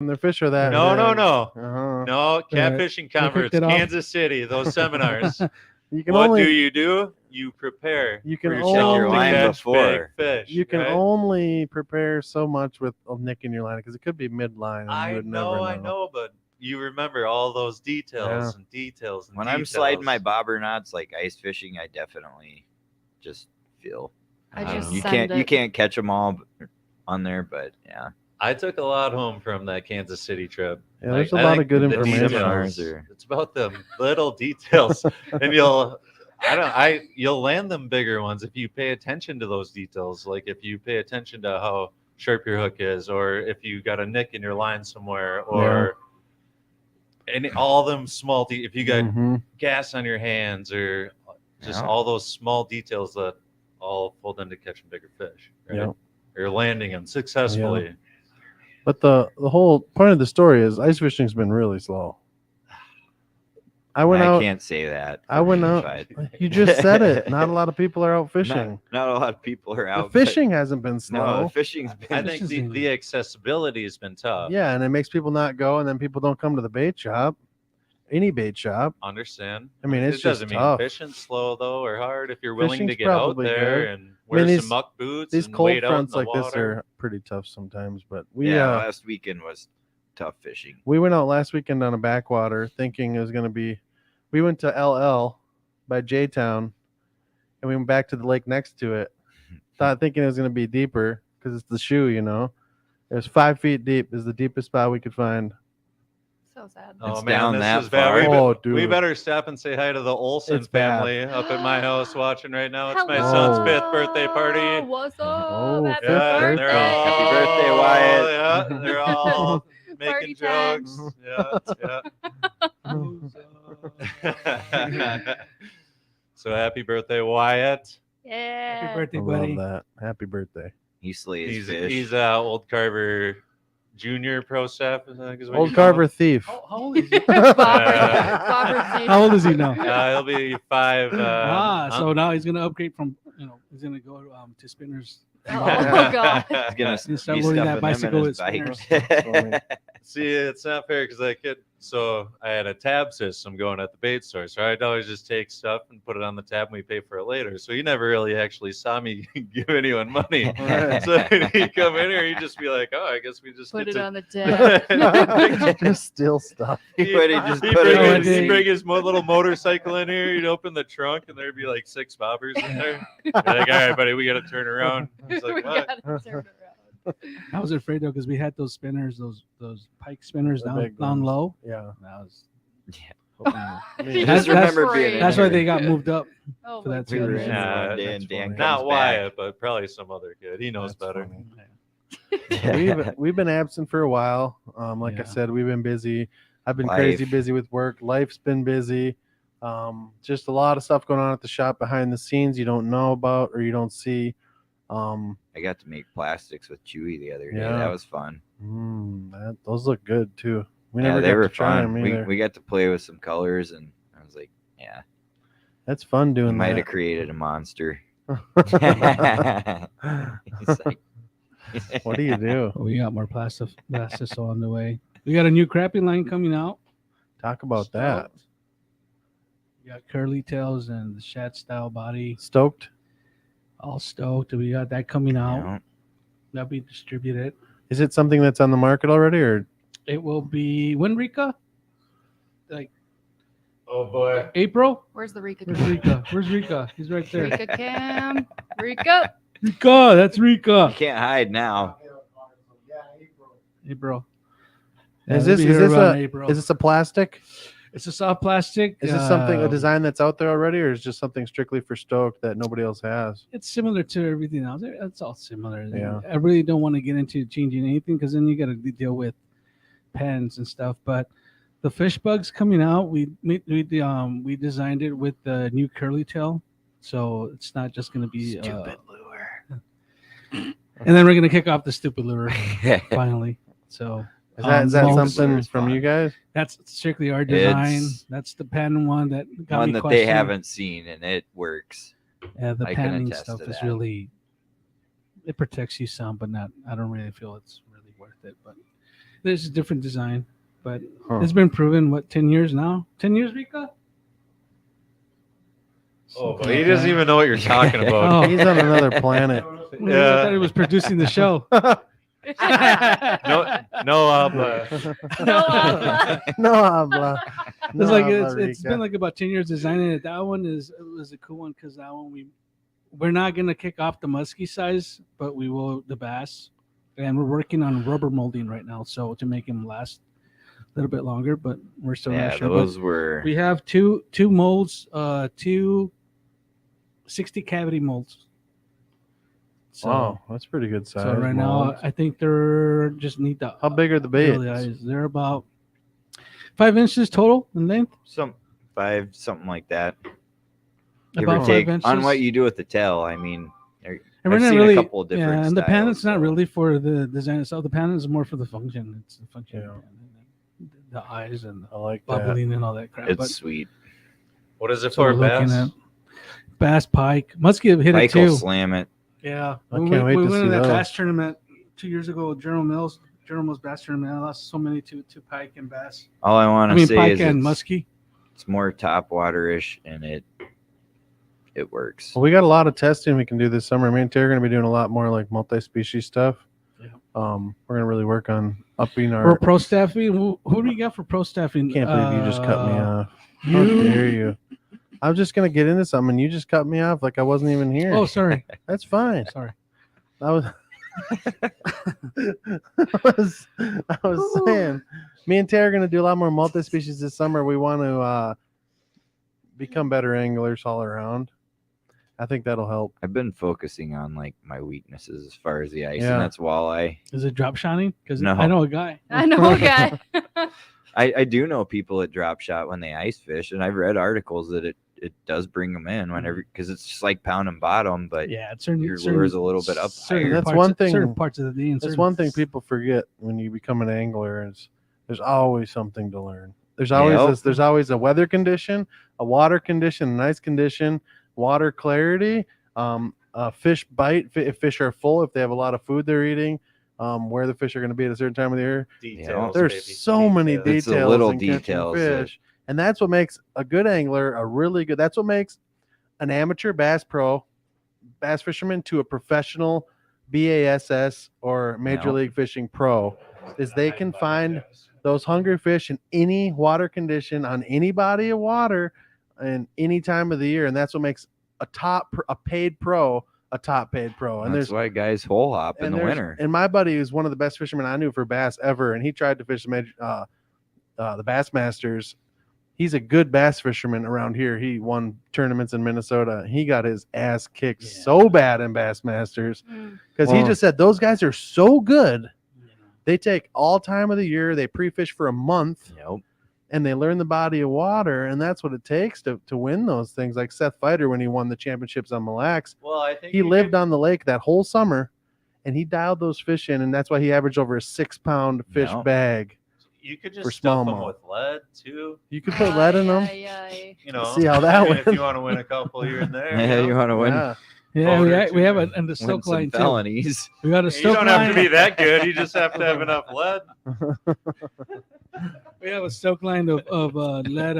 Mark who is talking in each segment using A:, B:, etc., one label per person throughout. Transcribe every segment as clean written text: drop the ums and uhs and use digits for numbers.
A: And their fish are that
B: No, no,
A: big.
B: no.
A: Uh-huh.
B: No, catfishing conference,
C: it off.
B: Kansas City, those seminars.
A: You can
B: What
A: only
B: do? You prepare
A: You
B: for
A: can
B: yourself
A: only-
B: to
D: line
B: catch
D: before.
B: big fish.
A: you can
B: right?
A: only prepare so much with a nick in your line because it could be midline. And you
B: I
A: would
B: know,
A: never
B: I know, but you remember all those details and details and
D: When
B: details.
D: I'm sliding my bobber knots like ice fishing, I definitely just feel.
E: I just
D: you
E: send
D: you
E: it.
D: can't catch them all on there, but yeah.
B: I took a lot home from that Kansas City trip.
A: Yeah, there's
B: Like,
A: a
B: I
A: lot
B: think
A: of good
B: the
A: information.
D: Seminars are-
B: It's about the little details, and you'll land them bigger ones if you pay attention to those details. Like if you pay attention to how sharp your hook is, or if you got a nick in your line somewhere, or all them small. If you got
A: Mhm.
B: gas on your hands, or just all those small details that all fold into catching bigger fish, right?
A: Yep.
B: Or landing them successfully.
A: But the whole point of the story is ice fishing's been really slow. I
D: can't say that.
A: I went out.
D: but-
A: You just said it. Not a lot of people are out fishing.
D: Not a lot of people are
A: The
D: out. but-
A: fishing hasn't been slow.
D: No, the fishing's been.
B: I think the accessibility has been tough.
A: Yeah, and it makes people not go, and then people don't come to the bait shop, any bait shop.
B: Understand?
A: I mean, it's
B: it
A: just
B: doesn't
A: tough.
B: mean fishing slow though or hard if you're willing to
A: Fishing's
B: get out
A: probably
B: there
A: good.
B: and wear
A: these-
B: some muck boots.
A: These
B: and
A: cold
B: wade out
A: fronts
B: in the
A: like this
B: water.
A: are pretty tough sometimes. But
D: last weekend was tough fishing.
A: we went out last weekend on a backwater thinking it was going to be. We went to LL by J-Town, and we went back to the lake next to it, thinking it was going to be deeper because it's the shoe, It was 5 feet deep. Is the deepest spot we could find.
E: So sad.
B: Oh
D: It's
B: man,
D: down
B: this
D: that
B: is bad.
D: far.
A: Oh,
B: We
A: dude.
B: better stop and say hi to the Olsen
A: It's bad.
B: family up at my house watching right now. It's my
E: Hello.
B: son's 5th birthday party.
E: What's up?
A: Oh,
E: Happy
A: fifth
B: Yeah,
E: birthday.
B: they're all,
D: Happy birthday, Wyatt.
B: Yeah, they're all making
E: Party time.
B: jokes. Yeah. So happy birthday, Wyatt.
E: Yeah.
C: Happy birthday,
A: I
C: buddy.
A: love that. Happy birthday.
D: He slays
B: He's
D: fish.
B: old Carver Junior pro staff. I think is what
A: Old
B: you call
A: Carver
B: him.
A: thief.
C: How old is he?
E: Bobber
C: How old is he now?
B: He'll be 5.
C: So now he's gonna upgrade from he's gonna go to spinners.
E: Oh, God.
D: He's gonna
C: He's start
D: be
C: loading
D: stuffing
C: that bicycle
D: them in
C: with
D: his
C: spinners.
D: bike.
B: See, it's not fair because so I had a tab system going at the bait store. So I'd always just take stuff and put it on the tab and we pay for it later. So you never really actually saw me give anyone money.
A: Right.
B: So he'd come in here, he'd just be like, oh, I guess we just
E: Put
B: get
E: it
B: to
E: on the tab.
A: Just steal stuff.
D: He would have just
B: He'd
D: put
C: it
B: bring,
C: in.
B: he'd bring his little motorcycle in here. He'd open the trunk, and there'd be like 6 bobbers in there. Be like, all right, buddy, we got to turn around. He's
E: We
B: like, what?
E: gotta turn it around.
C: I was afraid though because we had those spinners, those pike spinners
A: The
C: down
A: big
C: down
A: ones.
C: low.
A: Yeah.
C: And I was
D: Yeah.
A: I mean,
D: Just
C: That's-
D: remember being.
E: that's
C: that's why they got moved up.
E: Oh,
C: For
E: my
C: that
D: We were
C: too.
D: in
B: Yeah,
D: one day
A: that's
D: and Dan
A: funny.
B: Not
D: comes
B: Wyatt, but probably some other kid. He knows
A: That's
B: better.
A: funny. we've been absent for a while. Like I
C: Yeah.
A: said, we've been busy. I've been
D: Life.
A: crazy busy with work. Life's been busy. Just a lot of stuff going on at the shop behind the scenes you don't know about or you don't see.
D: I got to make plastics with Chewy the other day.
A: Yeah.
D: That was fun.
A: Those look good too. We
D: Yeah,
A: never
D: they
A: got
D: were
A: to try
D: fun.
A: them either.
D: We got to play with some colors, and I was like, yeah,
A: That's fun
D: we
A: doing
D: might have
A: that.
D: created a monster. He's like,
A: What do you do?
C: Oh, we got more plastic on the way. We got a new crappie line coming out.
A: Talk about that.
C: We got curly tails and the shad style body.
A: Stoked?
C: All stoked. We got that coming
D: you
C: out.
D: know,
C: That'll be distributed.
A: Is it something that's on the market already, or
C: It will be when Rika? Like
B: Oh, boy.
C: April?
E: Where's the Rika
C: Where's
E: cam?
C: Rika? Where's Rika? He's right there.
E: Rika cam. Rika.
C: Rika, that's Rika.
D: you can't hide now.
C: April.
A: Is
C: it'll
A: this-
C: be
A: is
C: here
A: this
C: around
A: a-
C: April.
A: is this a plastic?
C: It's a soft plastic.
A: Is this something a design that's out there already, or is just something strictly for Stoked that nobody else has?
C: It's similar to everything else. It's all similar.
A: Yeah.
C: I really don't want to get into changing anything because then you got to deal with pens and stuff. But the fish bugs coming out, we designed it with the new curly tail, so it's not just going to be
D: Stupid lure.
C: And then we're going to kick off the stupid lure finally. So
A: Is that
C: most-
A: something from you guys?
C: that's strictly our design.
D: It's
C: That's the pen one that got
D: One
C: me
D: that they
C: questioning.
D: haven't seen, and it works.
C: Yeah, the
D: I can
C: panning
D: attest
C: stuff
D: to
C: is
D: that.
C: really, it protects you some, but not. I don't really feel it's really worth it. But There's a different design, but
A: Huh.
C: it's been proven. What 10 years now? 10 years, Rika?
B: Oh,
C: Something
B: but he
C: like
B: doesn't
C: that.
B: even know what you're talking about.
C: Oh.
A: He's on another planet.
C: Yeah. I thought he was producing the show.
B: No, no,
E: No habla.
A: No habla. No
C: It's like
A: habla,
C: it's been
A: Rica.
C: like about 10 years designing it. That one was a cool one because that one we're not gonna kick off the muskie size, but we will the bass, and we're working on rubber molding right now, so to make him last a little bit longer. But we're still
D: Yeah,
C: not sure. But
D: those were.
C: we have two molds, two 60 cavity molds. So,
A: Wow, that's pretty good size.
C: so right now
A: molds.
C: I think they're just need the
A: How big are the
C: build
A: baits?
C: the eyes. They're about 5 inches total in length.
D: Some 5, something like that. Give
C: About
D: or
C: 5
D: take
C: inches.
D: on what you do with the tail. I mean,
C: And
D: I've
C: we're not
D: seen
C: really,
D: a couple of different.
C: yeah, and the panel's not
D: styles, so.
C: really for the design itself. The panel is more for the function. It's the function,
A: Yeah.
C: and the eyes and the
A: I like that.
C: bubbling and all that crap.
D: It's
C: But
D: sweet.
B: what is it
C: so
B: for,
C: we're looking
B: bass?
C: at bass, pike, muskie hit it
D: Pike will
C: too.
D: slam it.
C: Yeah,
A: I
C: we
A: can't wait
C: we
A: to
C: went
A: see
C: to that
A: those.
C: bass tournament 2 years ago. General Mills bass tournament. I lost so many to pike and bass.
D: All I want
C: I
D: to
C: mean
D: say
C: pike
D: is
C: and
D: it's,
C: muskie.
D: it's more top water-ish, and it works.
A: Well, we got a lot of testing we can do this summer. Me and Terry are going to be doing a lot more like multi-species stuff.
C: Yeah.
A: We're going to really work on upping
C: For
A: our.
C: pro staffing, who do you got for pro staffing?
A: Can't believe you just cut me off. How
C: You?
A: dare you? I was just going to get into something, and you just cut me off like I wasn't even here.
C: Oh, sorry,
A: That's fine.
C: sorry.
A: I was. I was saying, me and Terry are going to do a lot more multi-species this summer. We want to become better anglers all around. I think that'll help.
D: I've been focusing on like my weaknesses as far as the ice,
A: Yeah.
D: and that's walleye.
C: Is it drop shotting? Because
D: No.
C: I know a guy.
E: I know a guy.
D: I do know people that drop shot when they ice fish, and I've read articles that it does bring them in whenever because it's just like pounding bottom, but
C: Yeah, it's certain,
D: your
C: certain
D: lure's a little bit up
C: certain
D: higher.
A: That's
C: parts,
A: one thing-
C: Certain parts of the day. And
A: That's
C: certain-
A: one thing people forget when you become an angler is there's always something to learn. There's always
D: Yep.
A: there's always a weather condition, a water condition, an ice condition, water clarity, fish bite if fish are full, if they have a lot of food they're eating, where the fish are going to be at a certain time of the year.
B: Details,
A: There's
B: baby,
A: so many
B: details.
D: It's the
A: details
D: little
A: in catching
D: details that-
A: fish, and that's what makes a good angler a really good. That's what makes an amateur bass pro, bass fisherman to a professional BASS or Major
D: Yep.
A: League Fishing pro, is they can find those hungry fish in any water condition on any body of water and any time of the year, and that's what makes a paid pro a top paid pro. And
D: That's
A: there's
D: why guys hole hop in
A: and
D: the
A: there's-
D: winter.
A: And my buddy is one of the best fishermen I knew for bass ever, and he tried to fish the Bass Masters. He's a good bass fisherman around here. He won tournaments in Minnesota. He got his ass kicked
C: Yeah.
A: so bad in Bass Masters
E: Mm.
A: because he
D: Well-
A: just said those guys are so good. They take all time of the year. They pre-fish for a month,
D: Yep.
A: and they learn the body of water, and that's what it takes to win those things. Like Seth Fighter when he won the championships on Mille Lacs,
B: Well, I think
A: he lived on the lake that whole summer, and he dialed those fish in, and that's why he averaged over a 6-pound fish
D: Yeah.
A: bag.
B: You could
A: for
B: just stuff them
A: smallmouth.
B: with lead too.
A: You could put lead in them.
E: Yeah.
B: You know,
A: See how that
B: I mean, if
A: went.
B: you want to win a couple here and there.
D: Yeah, you
B: know?
D: want to win,
A: Yeah.
C: Yeah,
B: Boater
C: we have
B: too.
C: a and the
D: win
C: stoke
D: some
C: line too.
D: felonies.
C: We got a
B: You
C: stoke
B: don't
C: line.
B: have to be that good. You just have to have enough lead.
C: We have a stoke line of lead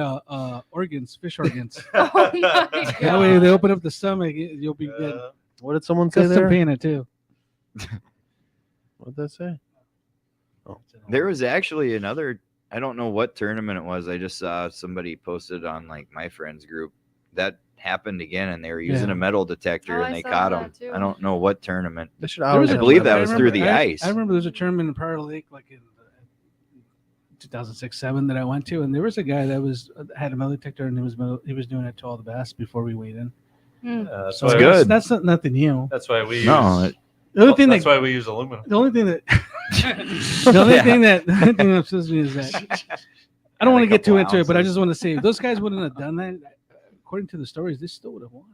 C: organs, fish organs.
E: Oh my
C: That
E: god.
C: way, they open up the stomach, you'll be good.
B: Uh,
A: What did someone say
C: Got some
A: there?
C: pain in it too.
A: What did that say?
D: There was actually another. I don't know what tournament it was. I just saw somebody posted on like my friends group that happened again, and they were using
C: Yeah.
D: a metal detector
E: Oh,
D: and
E: I
D: they
E: saw
D: caught
E: that
D: them.
E: too.
D: I don't know what tournament.
A: They should
C: There
A: always
C: was a-
D: I
A: have
D: believe
A: lead.
D: that was through the ice.
C: I remember there was a tournament in Prior Lake, like in 2006-07 that I went to, and there was a guy that was had a metal detector, and he was doing it to all the bass before we weighed in.
E: Mm.
B: that's,
C: So
B: why,
D: It's good.
C: That's not, nothing new.
B: that's why we
D: No,
B: use.
C: The only thing
B: that's
C: that
B: why we use aluminum.
C: the only thing that the only
D: Yeah.
C: thing that upsets me is that I don't
D: Add
C: want
D: a
C: to get too
D: couple
C: into it, but I
D: ounces.
C: just want to say if those guys wouldn't have done that, according to the stories, they still would have won.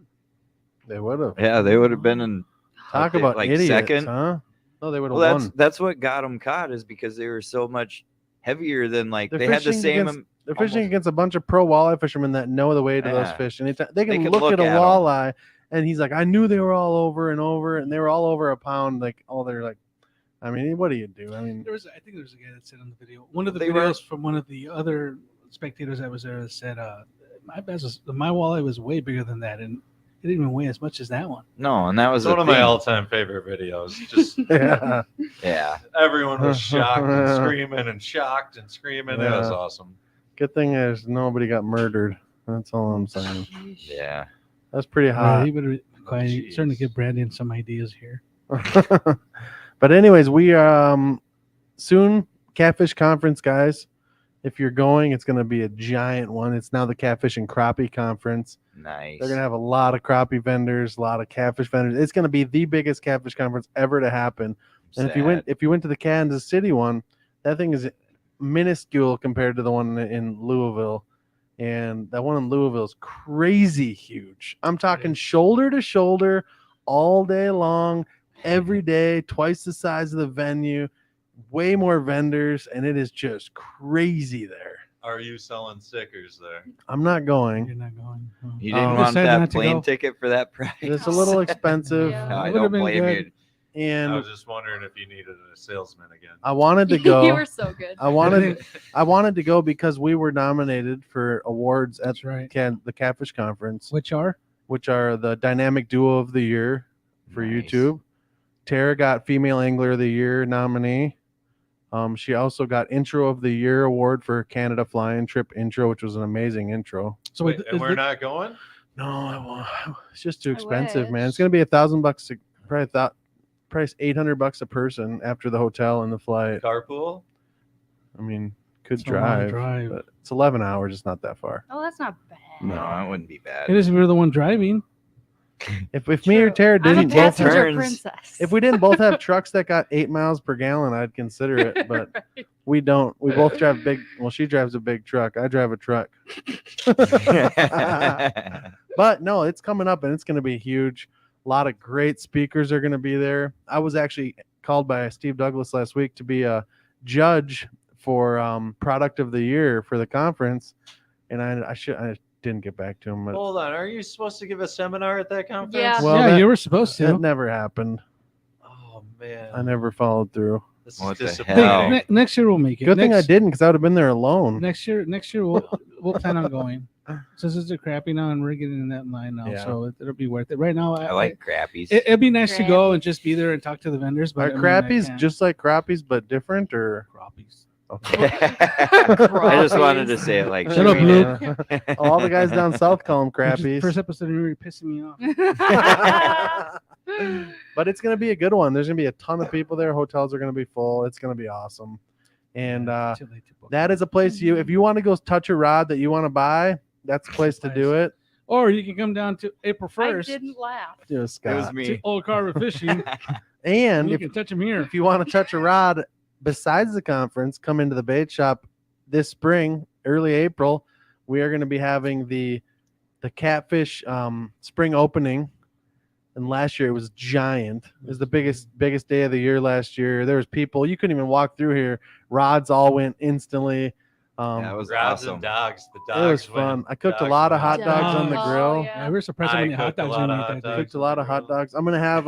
A: They would have.
D: Yeah, they would have been in.
A: Talk
D: like,
A: about
D: like
A: idiots,
D: second.
A: huh? No, they would have
D: Well,
A: won.
D: that's what got them caught is because they were so much heavier than like
A: They're
D: they had the
A: fishing
D: same.
A: against- They're fishing
D: almost-
A: against a bunch of pro walleye fishermen that know the way to those
D: Yeah.
A: fish, and they can
D: can
A: look at a
D: 'em.
A: walleye, and he's like, "I knew they were all over and over, and they were all over a pound." Like, oh, they're like, I mean, what do you do? I mean,
C: I think there was a guy that said on the video, one of the
D: They were-
C: videos from one of the other spectators that was there that said, my walleye was way bigger than that, and it didn't even weigh as much as that one.
D: No, and that was
B: It's one
D: the
B: of my
D: thing.
B: all-time favorite videos. Just
A: yeah.
D: Yeah.
B: everyone was shocked and screaming and shocked and screaming. It was
A: Yeah.
B: awesome.
A: Good thing is nobody got murdered. That's all I'm saying.
D: Yeah.
A: That's pretty
C: Right,
A: hot.
C: you better be quiet.
B: Jeez.
C: Starting to give Brandon some ideas here.
A: But anyways, we soon catfish conference, guys. If you're going, it's going to be a giant one. It's now the Catfish and Crappie Conference.
D: Nice.
A: They're going to have a lot of crappie vendors, a lot of catfish vendors. It's going to be the biggest catfish conference ever to happen. And if you went to the Kansas City one, that thing is minuscule compared to the one in Louisville. And that one in Louisville is crazy huge. I'm talking shoulder to shoulder all day long, every day, twice the size of the venue, way more vendors, and it is just crazy there.
B: Are you selling stickers there?
A: I'm not going.
C: You're not going. Oh.
D: You didn't
A: Oh.
D: want
C: Decided
D: that
C: not to
D: plane
C: go.
D: ticket for that price.
A: It's a little expensive.
E: Yeah.
D: No, I
C: It would've
D: don't
C: been
D: blame
C: good.
D: you.
B: I
A: And
B: was just wondering if you needed a salesman again.
A: I wanted to
E: you
A: go.
E: were so good.
A: I wanted to go because we were nominated for awards at
C: That's right.
A: the Catfish Conference,
C: Which are?
A: which are the Dynamic Duo of the Year for
D: Nice.
A: YouTube. Tara got Female Angler of the Year nominee. She also got Intro of the Year award for Canada Flying Trip Intro, which was an amazing intro.
C: So
B: Wait,
C: wait,
B: and we're not going?
A: No, I won't. It's just too
E: I
A: expensive, man. It's
E: wish.
A: gonna be $1,000. Probably price $800 a person after the hotel and the flight.
B: Carpool?
A: I mean, could
C: It's a long
A: drive,
C: drive.
A: but it's 11 hours. It's not that far.
E: Oh, that's not bad.
D: No, that wouldn't be bad.
C: It is if you're the one driving.
A: If me or
E: True.
A: Tara
E: I'm a
A: didn't both
E: passenger
D: turns.
E: princess.
A: if we didn't both have trucks that got 8 miles per gallon, I'd consider it. But
E: Right.
A: we don't. We both drive big. Well, she drives a big truck. I drive a truck. But no, it's coming up and it's going to be huge. A lot of great speakers are going to be there. I was actually called by Steve Douglas last week to be a judge for product of the year for the conference, and I didn't get back to him. But
B: Hold on. Are you supposed to give a seminar at that conference?
E: Yeah.
A: Well,
C: yeah,
A: that-
C: you were supposed
A: that
C: to.
A: never happened.
B: Oh, man.
A: I never followed through.
B: This
D: What
B: is
D: the
B: disappointing.
D: hell?
C: Next year we'll make it.
A: Good thing I
C: Next-
A: didn't, because I would have been there alone.
C: Next year we'll plan on going. Since it's a crappy now and we're getting in that line now,
A: Yeah.
C: so it'll be worth it. Right now,
D: I like crappies.
C: It'd be nice to go and
E: Crappies.
C: just be there and talk to the vendors. But
A: Are
C: I mean, I
A: crappies
C: can't.
A: just like crappies but different, or
C: crappies?
A: okay.
D: I just wanted to say it like
C: Shut up,
D: Shereen
C: Luke.
D: did.
A: All the guys down south call them crappies.
C: First episode, you were pissing me off.
A: But it's going to be a good one. There's going to be a ton of people there. Hotels are going to be full. It's going to be awesome. And
C: Too late to book.
A: that is a place if you want to go touch a rod that you want to buy, that's the place to do it.
C: Or you can come down to April
E: I
C: 1st
E: didn't laugh.
A: Do
D: It was
A: Scott.
C: to
D: me.
C: Old Carver Fishing.
A: And
C: You
A: if,
C: can touch them here.
A: if you want to touch a rod besides the conference, come into the bait shop this spring, early April. We are going to be having the catfish spring opening. And last year it was giant. It was the biggest day of the year last year. There was people, you couldn't even walk through here. Rods all went instantly.
D: That was
B: Rods
D: awesome.
B: and dogs. The
A: It was
B: dogs
A: fun.
B: went.
A: I cooked a
B: Dogs
A: lot of
B: went.
A: hot dogs on the
C: Oh,
A: grill.
E: yeah.
C: Yeah, we were surprised how
B: I
C: many hot
B: cooked a
C: dogs
B: lot
C: we
B: of
C: made
B: hot
C: that
B: dogs.
C: day.
A: Cooked a lot of hot dogs. I'm gonna have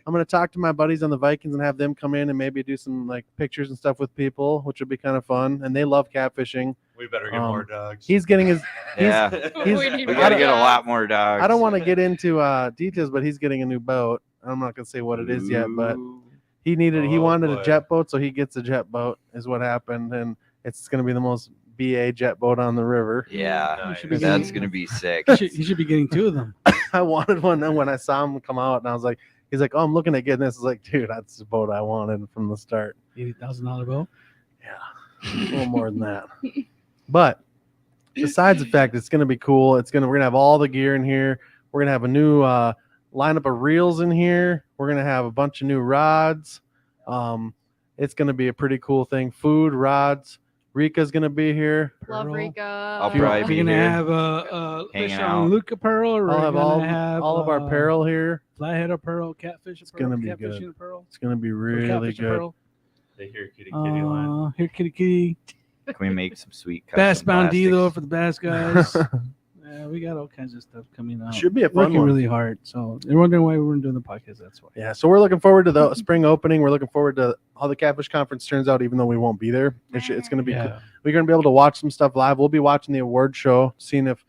A: I'm gonna talk to my buddies on the Vikings and have them come in and maybe do some like pictures and stuff with people, which would be kind of fun. And they love catfishing.
B: We better get more dogs.
A: He's getting his.
D: Yeah.
A: he's-
E: We need
D: We
E: more
D: got to get a
E: dogs.
D: lot more dogs.
A: I don't want to get into details, but he's getting a new boat. I'm not gonna say what it is yet, but
D: Ooh.
A: he
B: Oh,
A: wanted
B: boy.
A: a jet boat, so he gets a jet boat. Is what happened, and it's gonna be the most BA jet boat on the river.
D: Yeah,
B: Nice.
C: should be
D: that's
C: getting-
D: gonna be sick.
C: You should be getting two of them.
A: I wanted one, and when I saw him come out, and I was like, he's like, "Oh, I'm looking at getting this." I was like, "Dude, that's the boat I wanted from the start."
C: $80,000 boat.
A: A little more than that. But besides the fact it's going to be cool, we're going to have all the gear in here. We're going to have a new lineup of reels in here. We're going to have a bunch of new rods. It's going to be a pretty cool thing. Food, rods. Rika's going to be here.
E: Love
C: Pearl.
E: Rika.
D: I'll
C: You're
D: probably be
C: gonna
D: here,
C: have a
D: hanging
C: fish
D: out.
C: on Luca Pearl, or
A: I'll have all of our
C: uh,
A: apparel here.
C: flathead of pearl, catfish. It's
A: gonna be good.
C: catfishing of pearl.
A: It's going to be
C: or
A: really
C: catfish of
A: good.
C: pearl.
B: They hear kitty kitty line.
C: Here, kitty kitty.
D: Can we make some sweet
C: Bass
D: custom
C: Bounty though
D: plastics?
C: for the bass guys. Yeah, we got all kinds of stuff coming out.
A: Should be a fun
C: Working
A: one.
C: really hard. So they're wondering why we weren't doing the podcast. That's why.
A: Yeah, so we're looking forward to the spring opening. We're looking forward to how the Catfish Conference turns out, even though we won't be there. It's going to be cool.
C: Yeah.
A: We're going to be able to watch some stuff live. We'll be watching the award show, seeing if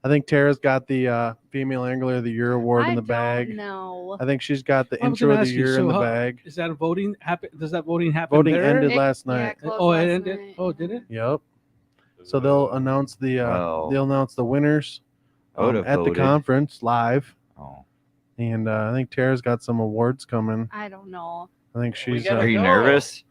A: I think Tara's got the Female Angler of the Year award in the bag.
E: No.
A: I think she's got the
C: I was
A: intro
C: gonna
A: of the
C: ask you,
A: year
C: so
A: in the
C: how-
A: bag.
C: Is that a voting happen? Does that voting happen?
A: Voting
C: there?
A: ended
E: It-
A: last
E: yeah,
A: night.
E: it closed
C: Oh, it
E: last
C: ended.
E: night.
C: Oh, did it?
A: Yep. So they'll announce the
D: Well,
A: they'll announce the winners
D: I would
A: at
D: have
A: the
D: voted.
A: conference live.
D: Oh.
A: And I think Tara's got some awards coming.
E: I don't know.
A: I think she's.
B: gotta
D: Are you
B: go.
D: nervous?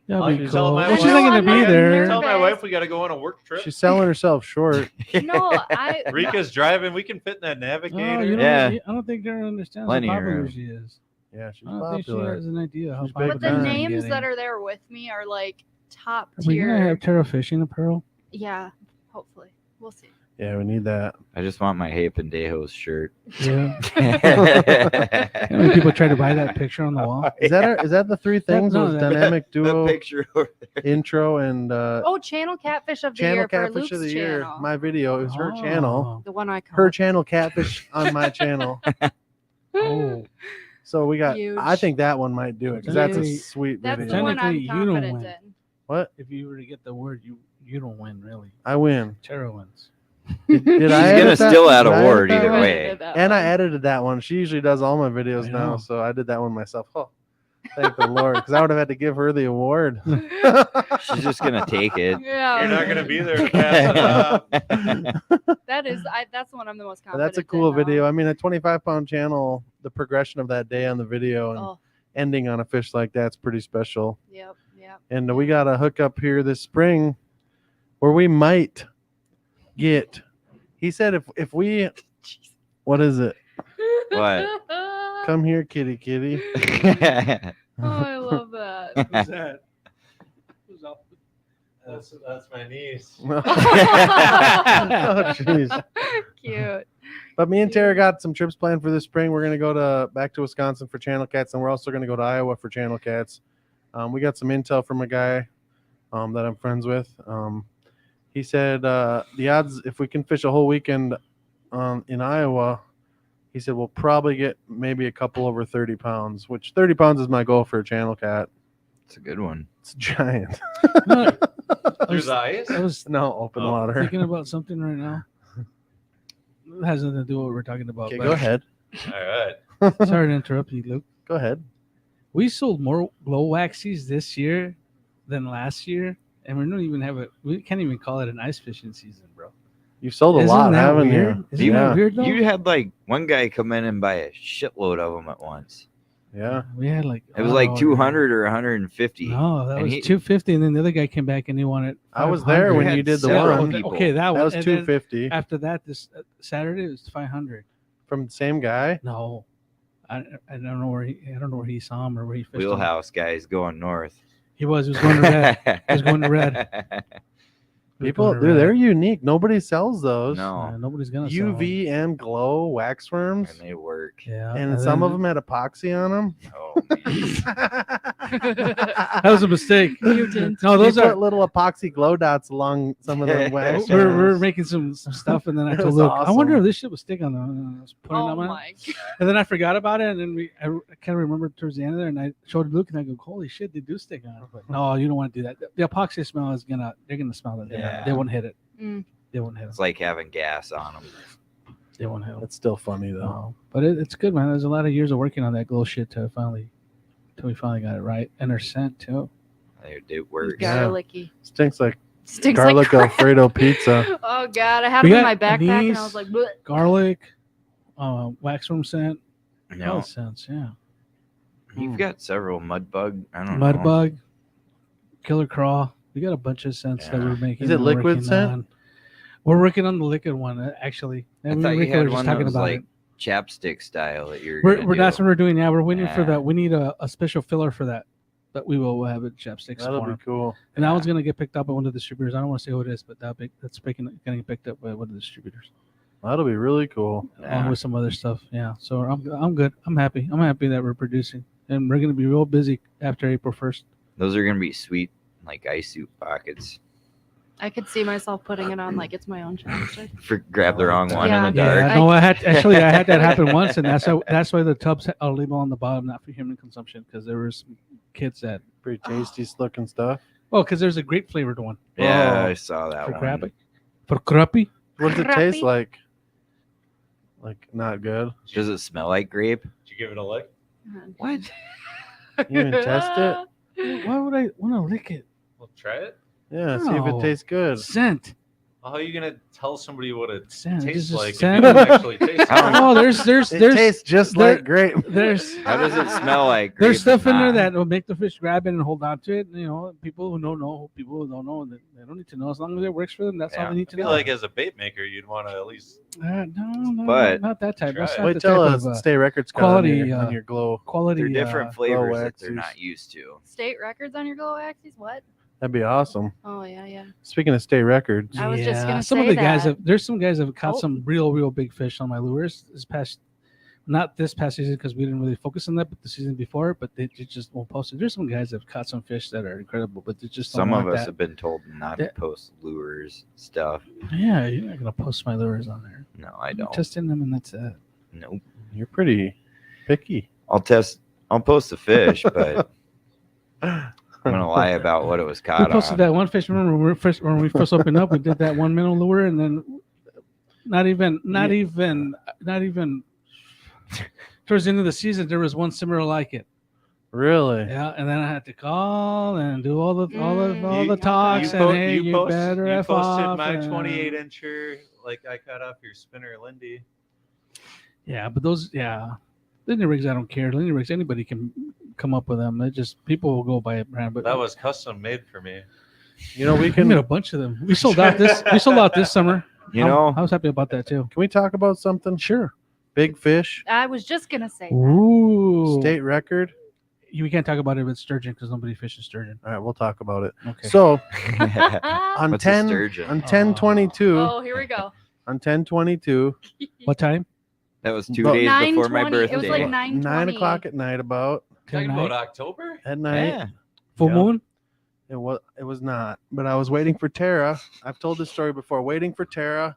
C: Yeah,
B: I
C: be
B: should tell
C: cool.
B: my
C: Well, she's
B: wife-
C: not gonna
E: I'm
C: be
E: not
C: there.
B: Tell my
E: nervous.
B: wife we got to go on a work trip.
A: She's selling herself short.
E: No, I.
B: Rika's driving. We can fit in that
C: Oh,
B: Navigator.
C: you
D: Yeah.
C: I don't think Darren understands
D: Plenty
C: how
D: of
C: popular
D: room.
C: she is.
A: Yeah, she's
C: I don't think she
A: popular.
C: has an idea how
A: She's big
C: popular
E: But the
A: time.
C: she's
E: names
C: getting.
E: that are there with me are like top
C: Are we gonna
E: tier.
C: have Terra fishing apparel?
E: Yeah, hopefully. We'll see.
A: Yeah, we need that.
D: I just want my Hape and Dejos shirt.
C: Yeah.
D: The
C: How many people try to buy that picture on the wall?
A: Is that the three things?
C: no,
A: Was
C: that-
A: dynamic duo,
D: picture over
A: intro, and
E: Oh, Channel Catfish of the
A: channel
E: Year for
A: catfish
E: Luke's
A: of the year.
E: channel.
A: My video. It was her channel.
E: The one I call.
A: Her channel catfish on my channel.
C: Oh,
A: So we got.
E: Huge.
A: I think that one might do it because that's a
C: Technically-
A: sweet
E: That's
A: video.
E: the one I'm
C: Technically, you don't
E: confident
C: win.
E: in.
A: What?
C: if you were to get the word, you don't win really.
A: I win.
C: Terra wins.
A: Did
D: She's
A: I
D: gonna
A: edit that?
D: still add
A: Did I
D: a
A: edit
D: word
A: that
D: either
A: one?
D: way.
A: And I edited that one. She usually does all my videos
C: I
A: now,
C: know.
A: so I did that one myself. Oh, thank the Lord, because I would have had to give her the award.
D: She's just gonna take it.
E: Yeah.
B: You're not gonna be there to pass it up.
E: That is. That's the one I'm the most
A: But
E: confident.
A: that's a cool
E: in now.
A: video. I mean, a 25-pound channel, the progression of that day on the video and
E: Oh,
A: ending on a fish like that's pretty special.
E: yep, yep.
A: And we got a hookup here this spring where we might get. He said if we, what is it?
D: What?
A: Come here, kitty, kitty.
E: Oh, I love that.
C: Who's that? Who's up?
B: That's my niece.
A: Oh, jeez.
E: Cute.
A: But me and Tara got some trips planned for this spring. We're gonna go back to Wisconsin for channel cats, and we're also gonna go to Iowa for channel cats. We got some intel from a guy that I'm friends with. He said the odds if we can fish a whole weekend in Iowa, he said we'll probably get maybe a couple over 30 pounds, which 30 pounds is my goal for a channel cat.
D: It's a good one.
A: It's giant.
C: No,
B: Through the ice?
C: I was
A: No, open
B: Oh,
A: water.
C: thinking about something right now. It has nothing to do with what we're talking about.
A: Okay,
C: but-
A: go ahead.
B: All right.
C: Sorry to interrupt you, Luke.
A: Go ahead.
C: We sold more glow waxies this year than last year, and we don't even have it. We can't even call it an ice fishing season, bro.
A: You've sold a
C: Isn't
A: lot,
C: that
A: haven't
C: weird?
A: you?
C: Isn't
A: Yeah.
C: that weird though?
D: You had like one guy come in and buy a shitload of them at once.
A: Yeah.
C: We had like
D: It was like 200 or 150.
C: No, that
D: And
C: was
D: he-
C: 250, and then the other guy came back and he wanted.
A: I was there
C: 500.
A: when
D: had
A: you did the
D: several
A: one.
D: people.
C: Okay, that
A: That was
C: and then
A: 250
C: After that, this Saturday it was 500.
A: from the same guy.
C: No, I don't know where I don't know where he saw him or where he fished him.
D: Wheelhouse guys going north.
C: He was going to red. He was going to red. He was
A: People,
C: going to
A: dude,
C: red.
A: they're unique. Nobody sells those.
D: No,
C: Nobody's gonna sell 'em.
A: UV and glow wax worms,
D: and they work.
C: Yeah,
A: and some of
C: then-
A: them had epoxy on them.
D: Oh, man.
C: That was a mistake.
E: Mutant.
C: No, those
A: Put
C: are.
A: little epoxy glow dots along some of the wax.
C: We're
A: worms.
C: making some stuff, and then I
A: It
C: told
A: was
C: Luke, I wonder
A: awesome.
C: if this shit would stick on them. And I was putting
E: Oh
C: them on.
E: my.
C: And then I forgot about it, and then I can't remember towards the end of there, and I showed Luke, and I go, "Holy shit, they do stick on." But no, you don't want to do that. The epoxy smell is they're gonna smell it.
D: Yeah.
C: They won't hit it.
E: Mm.
C: They won't hit it.
D: It's like having gas on them.
C: They won't hit it.
A: That's still funny though.
C: No. But it's good, man. There's a lot of years of working on that glow shit till we finally got it right, and they're sent too.
D: It works.
A: Yeah.
E: Garlicky.
A: Stinks like
E: Stinks
A: garlic
E: like crap.
A: Alfredo pizza.
E: Oh god, I had
C: We
E: them in
C: got
E: my backpack and I
C: anise.
E: was like, "Bleh."
C: Garlic, waxworm scent, all
D: No,
C: the scents. Yeah,
D: you've got several mud bug. I don't
C: mud
D: know.
C: bug, killer craw. We got a bunch of scents that
D: Yeah.
C: we're making.
A: Is it
C: and we're
A: liquid
C: working
A: scent?
C: on. We're working on the liquid one actually.
D: I
C: And
D: thought
C: me and
D: you
C: Rico
D: had
C: were just
D: one that
C: talking
D: was
C: about
D: like
C: it.
D: chapstick style that you're.
C: We're
D: gonna
C: that's
D: do.
C: what we're doing now. We're waiting for
D: Yeah.
C: that. We need a special filler for that, but we will have it chapsticks
A: That'll
C: for
A: be
C: 'em.
A: cool.
C: And that one's gonna get picked up by one of the distributors. I don't want to say who it is, but that's getting picked up by one of the distributors,
A: That'll be really cool.
C: along
D: Yeah.
C: with some other stuff. Yeah, so I'm good. I'm happy. I'm happy that we're producing, and we're gonna be real busy after April 1st.
D: Those are gonna be sweet, like ice soup pockets.
E: I could see myself putting it on like it's my own chapstick.
D: Grab the wrong one
E: Yeah.
D: in the
C: Yeah,
D: dark.
C: no, I had that happen once, and that's why the tubs had a label on the bottom, not for human consumption, because there were some kids that
A: Pretty tasty looking stuff.
C: because there's a grape flavored one
D: Yeah,
A: Oh,
D: I saw that
C: for
D: one.
C: crappie. For crappie,
A: What does it taste
E: Crappy.
A: like? Like not good.
D: Does it smell like grape?
B: Did you give it a lick?
D: What?
A: You even test it?
C: why would I want to lick it?
B: Well, try it.
A: Yeah, see if
C: No.
A: it tastes good.
C: Scent.
B: How are you gonna tell somebody what it
C: Scent.
B: tastes
C: It's just
B: like if you
C: scent.
B: don't actually taste it?
D: I don't
C: Oh, there's
A: It tastes just
C: there-
A: like grape.
C: there's
D: How does it smell like grape?
C: there's stuff in there
D: Nah.
C: that will make the fish grab it and hold on to it. You know, people who don't know, they don't need to know. As long as it works for them, that's all
D: Yeah.
C: they need
B: I
C: to
B: feel
C: know.
B: like as a bait maker, you'd want to at least.
C: No,
D: But-
C: not that type. That's
B: Try
C: not
B: it.
C: the
A: Wait till
C: type of
A: Stay Records
C: quality,
A: on your glow.
C: quality.
D: They're different
A: glow
D: flavors that they're
A: waxes.
D: not used to.
E: State records on your glow axes? What?
A: That'd be awesome.
E: Oh yeah.
A: Speaking of Stay Records,
E: I was just gonna
C: some of
E: say
C: the guys
E: that.
C: have. There's some guys that have caught
E: Oh.
C: some real big fish on my lures this past. Not this past season because we didn't really focus on that, but the season before. But they just won't post it. There's some guys that have caught some fish that are incredible, but they just don't
D: Some of
C: want
D: us
C: that.
D: have been told not
C: Yeah.
D: to post lures stuff.
C: Yeah, you're not gonna post my lures on there.
D: No, I
C: I'm
D: don't.
C: testing them, and that's it.
D: Nope.
A: you're pretty picky.
D: I'll post the fish, but I'm gonna lie about what it was
C: We
D: caught
C: posted
D: on.
C: that one fish. Remember when we first opened up? We did that one minnow lure, and then not even towards the end of the season, there was one similar like it.
A: Really?
C: Yeah, and then I had to call and do all the
B: You-
C: talks
B: you
C: and
B: po-
C: hey, you
B: post-
C: better
B: you
C: f
B: posted
C: off.
B: my
C: and-
B: 28 incher like I cut off your spinner, Lindy.
C: Yeah, but those linear rigs, I don't care. Linear rigs, anybody can come up with them. They just people will go by a brand. But
B: That was custom made for me.
A: You know, we
C: we
A: can
C: made a bunch of them. We sold out this. We sold out this summer.
D: You know,
C: I was happy about that too.
A: Can we talk about something?
C: Sure.
A: Big fish,
E: I was just gonna say that.
C: Ooh.
A: state record.
C: We can't talk about it with sturgeon because nobody fishes sturgeon.
A: All right, we'll talk about it.
C: Okay.
A: So
E: oh,
A: on
D: What's a
A: 10
D: sturgeon?
A: on 10/22
E: here we go.
A: on 10/22
C: What time?
D: that was 2
A: About
D: days before my
E: 9:20.
D: birthday.
E: It was like
A: 9
E: 9:20.
A: o'clock at night about
B: Talking
C: Tonight?
B: about October?
A: at night.
D: Yeah.
C: Full
A: Yeah.
C: moon?
A: It was not, but I was waiting for Tara. I've told this story before. Waiting for Tara.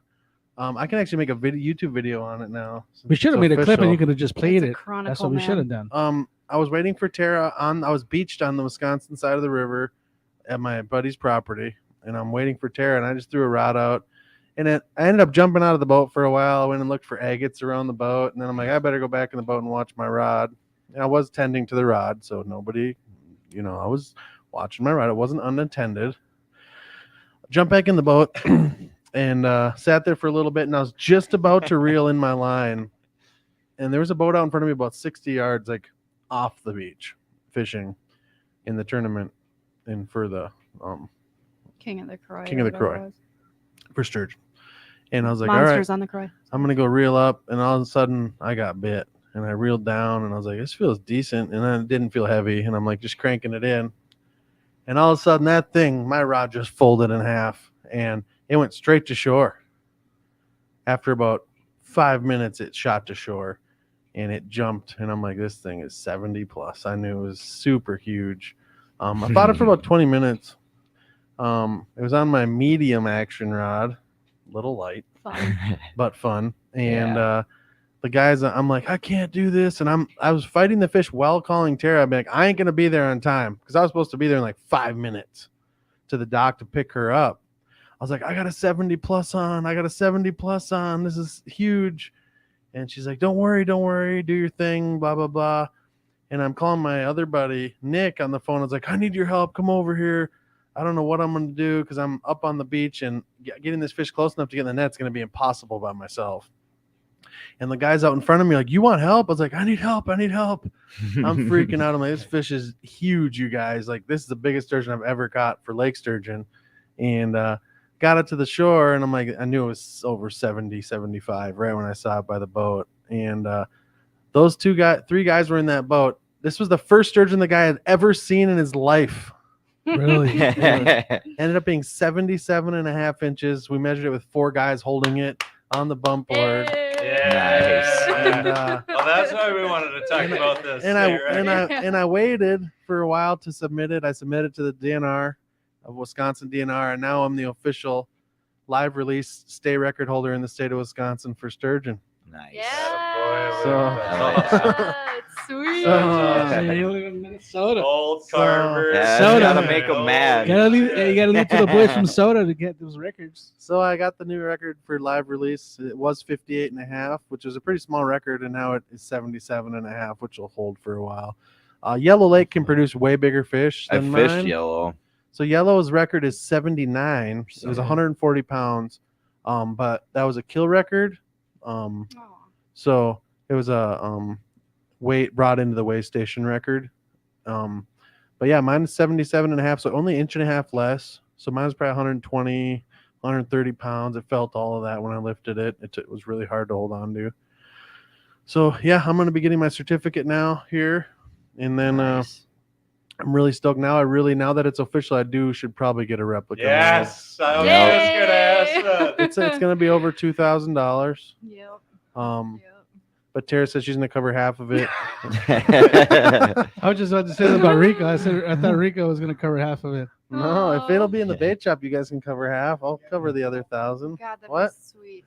A: I can actually make a YouTube video on it now.
C: We should have
A: It's
C: made a clip and
A: official.
C: you could have just played
E: It's a
C: it.
E: chronicle,
C: That's what we
E: man.
C: should have done.
A: I was waiting for Tara I was beached on the Wisconsin side of the river at my buddy's property, and I'm waiting for Tara, and I just threw a rod out, and I ended up jumping out of the boat for a while. I went and looked for agates around the boat, and then I'm like, I better go back in the boat and watch my rod. And I was tending to the rod, so nobody, I was watching my rod. It wasn't unattended. Jumped back in the boat and sat there for a little bit, and I was just about to reel in my line, and there was a boat out in front of me about 60 yards, like off the beach, fishing in the tournament and for the
E: King of the Croy.
A: King of
E: or
A: the
E: whatever
A: Croy.
E: it was.
A: for sturgeon. And I was like, all right,
E: Monsters on the Croy.
A: I'm gonna go reel up, and all of a sudden I got bit, and I reeled down, and I was like, this feels decent, and then it didn't feel heavy, and I'm like just cranking it in, and all of a sudden that thing, my rod just folded in half, and it went straight to shore. After about 5 minutes, it shot to shore, and it jumped, and I'm like, this thing is 70 plus. I knew it was super huge. I fought it for about 20 minutes. It was on my medium action rod, little light,
E: Fun.
A: but fun. And the guys, I'm like, I can't do this. And I was fighting the fish while calling Tara. I'm like, I ain't gonna be there on time because I was supposed to be there in like 5 minutes to the dock to pick her up. I was like, I got a 70 plus on. I got a 70 plus on. This is huge. And she's like, don't worry, do your thing, blah, blah, blah. And I'm calling my other buddy, Nick, on the phone. I was like, I need your help. Come over here. I don't know what I'm going to do because I'm up on the beach, and getting this fish close enough to get in the net is going to be impossible by myself. And the guy's out in front of me like, you want help? I was like, I need help. I'm freaking out. I'm like, this fish is huge, you guys. Like, this is the biggest sturgeon I've ever caught for lake sturgeon. And got it to the shore, and I'm like, I knew it was over 70, 75 right when I saw it by the boat. And those three guys were in that boat. This was the first sturgeon the guy had ever seen in his life.
C: Really?
A: Ended up being 77 and a half inches. We measured it with 4 guys holding it on the bump board.
D: Nice.
A: And,
B: Well, that's why we wanted to talk about this.
A: and I waited for a while to submit it. I submitted to the DNR of Wisconsin DNR, and now I'm the official live release stay record holder in the state of Wisconsin for sturgeon.
D: Nice.
E: Yeah.
A: So-
E: Sweet.
C: Yeah, you live in Minnesota.
B: Old
A: So-
B: Carver.
D: Yeah,
C: Soda.
D: gotta make them
B: Old-
D: mad.
C: You gotta leave it to the boys from Soda to get those records.
A: So I got the new record for live release. It was 58 and a half, which was a pretty small record, and now it is 77 and a half, which will hold for a while. Yellow Lake can produce way bigger fish
D: I
A: than
D: fished
A: mine.
D: yellow.
A: So Yellow's record is 79. It was
D: Okay.
A: 140 pounds, but that was a kill record.
E: Aw.
A: So it was a weight brought into the weigh station record. But yeah, mine is 77 and a half, so only an inch and a half less. So mine was probably 120, 130 pounds. It felt all of that when I lifted it. It was really hard to hold on to. So yeah, I'm going to be getting my certificate now here. And then
D: Nice.
A: I'm really stoked now. Now that it's official, I should probably get a replica. made.
B: Yes, I was
D: Yay.
B: just gonna ask that.
A: It's going to be over $2,000.
E: Yep.
A: But
E: Yep.
A: Tara says she's going to cover half of it.
C: I was just about to say that about Rico. I thought Rico was gonna cover half of it.
A: No, if it'll be in the bait shop, you guys can cover half. I'll cover the other 1,000.
E: God, that
A: What?
E: was sweet.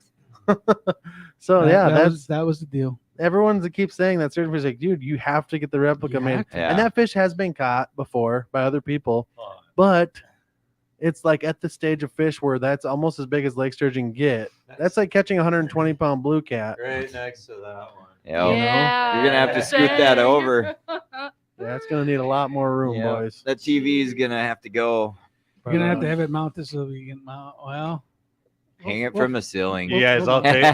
A: So yeah,
C: that was the deal.
A: everyone's that keeps saying that. Certain fish like, dude, you have to get the replica
C: You
A: made.
C: have to.
D: Yeah.
A: And that fish has been caught before by other people,
B: Oh,
A: but it's like at the stage of fish where that's almost as big as lake sturgeon get. That's like catching a 120-pound blue cat.
B: right next to that one.
D: Yep.
E: Yeah.
D: You're gonna have to scoot that
E: dang.
D: over.
A: Yeah, it's gonna need a lot more room,
D: Yep.
A: boys.
D: That TV is gonna have to go.
C: You're gonna have to have it mounted so we can mount. Well,
D: Hang it from the ceiling.
B: You guys, I'll take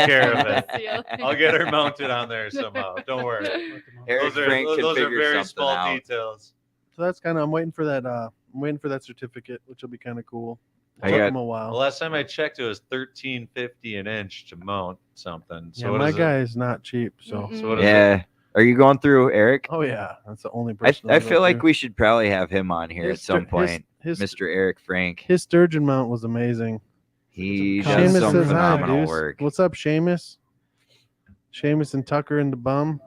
B: care of it.
E: Ceiling.
B: I'll get her mounted on there somehow. Don't worry.
D: Eric
B: Those
D: Frank can
B: are
D: figure
B: very
D: something
B: small
D: out.
B: details.
A: So that's kind of I'm waiting for that. I'm waiting for that certificate, which will be kind of cool. It
D: I
A: took
D: got-
A: them a
B: The
A: while.
B: last time I checked, it was $13.50 an inch to mount something. So
A: Yeah,
B: what
A: my
B: is it?
A: guy is not cheap. So
E: Mm-mm.
B: So what is
D: Yeah. Are you going through Eric?
A: oh yeah, that's the only
D: I,
A: person.
D: I feel like we should probably have him on here at some point.
A: His,
D: Mr. Eric Frank.
A: his sturgeon mount was amazing.
D: He
C: Seamus
D: does
A: Seamus
D: some
A: says hi,
D: phenomenal
A: dudes.
D: work.
A: What's up, Seamus? Seamus and Tucker in the bum.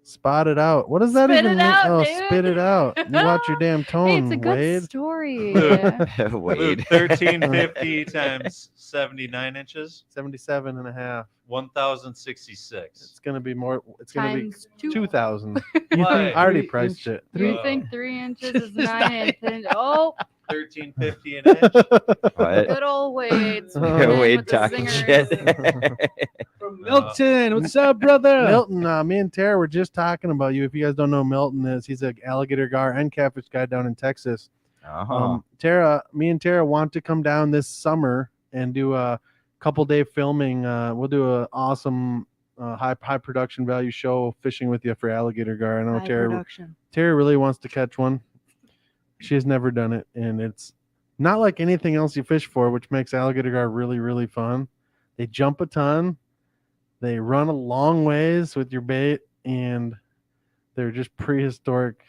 A: Spot it out. What does that
E: Spit
A: even
E: it
A: mean?
E: out,
A: Oh,
E: dude.
A: spit it out. You watch your damn
E: Hey,
A: tone,
E: it's a good
A: Wade.
E: story.
D: Wade.
B: 1350 times 79 inches,
A: 77 and a half.
B: 1,066.
A: It's gonna be more. It's gonna
E: Times
A: be
E: two.
A: 2,000.
B: Why?
A: I already
C: 3
A: priced
C: inch-
A: it.
E: You
B: Wow.
E: think 3 inches is 9 inches? Oh,
B: 1350 an inch.
D: What?
E: good old Wade.
A: Yeah,
E: swooping in
D: Wade
E: with the
D: talking
E: zingers.
D: shit.
C: From Milton, what's up, brother?
A: Milton, me and Tara were just talking about you. If you guys don't know, who Milton is he's an alligator gar and catfish guy down in Texas.
D: Uh-huh.
A: Me and Tara want to come down this summer and do a couple day filming. We'll do a awesome high production value show fishing with you for alligator gar. I know
E: High
A: Tara
E: production.
A: really wants to catch one. She has never done it, and it's not like anything else you fish for, which makes alligator gar really, really fun. They jump a ton, they run a long ways with your bait, and they're just prehistoric,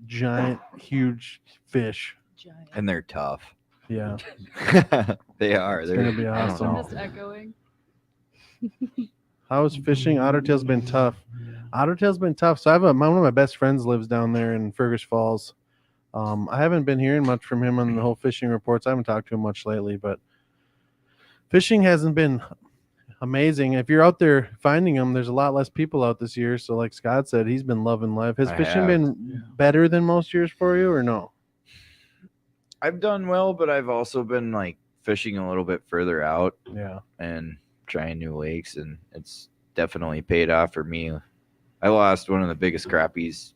A: giant, huge fish.
E: Giant.
D: And they're tough.
A: Yeah,
D: They are.
A: It's
D: They're
A: gonna be
D: I don't
A: awesome.
E: I'm
D: know.
E: just echoing.
A: How's fishing? Ottertail's been tough. Ottertail's been tough. So one of my best friends lives down there in Fergus Falls. I haven't been hearing much from him on the whole fishing reports. I haven't talked to him much lately, but fishing hasn't been amazing. If you're out there finding them, there's a lot less people out this year. So like Scott said, he's been loving life. Has
D: I
A: fishing
D: have.
A: been better than most years for you or no?
D: I've done well, but I've also been like fishing a little bit further out
A: Yeah.
D: and trying new lakes, and it's definitely paid off for me. I lost one of the biggest crappies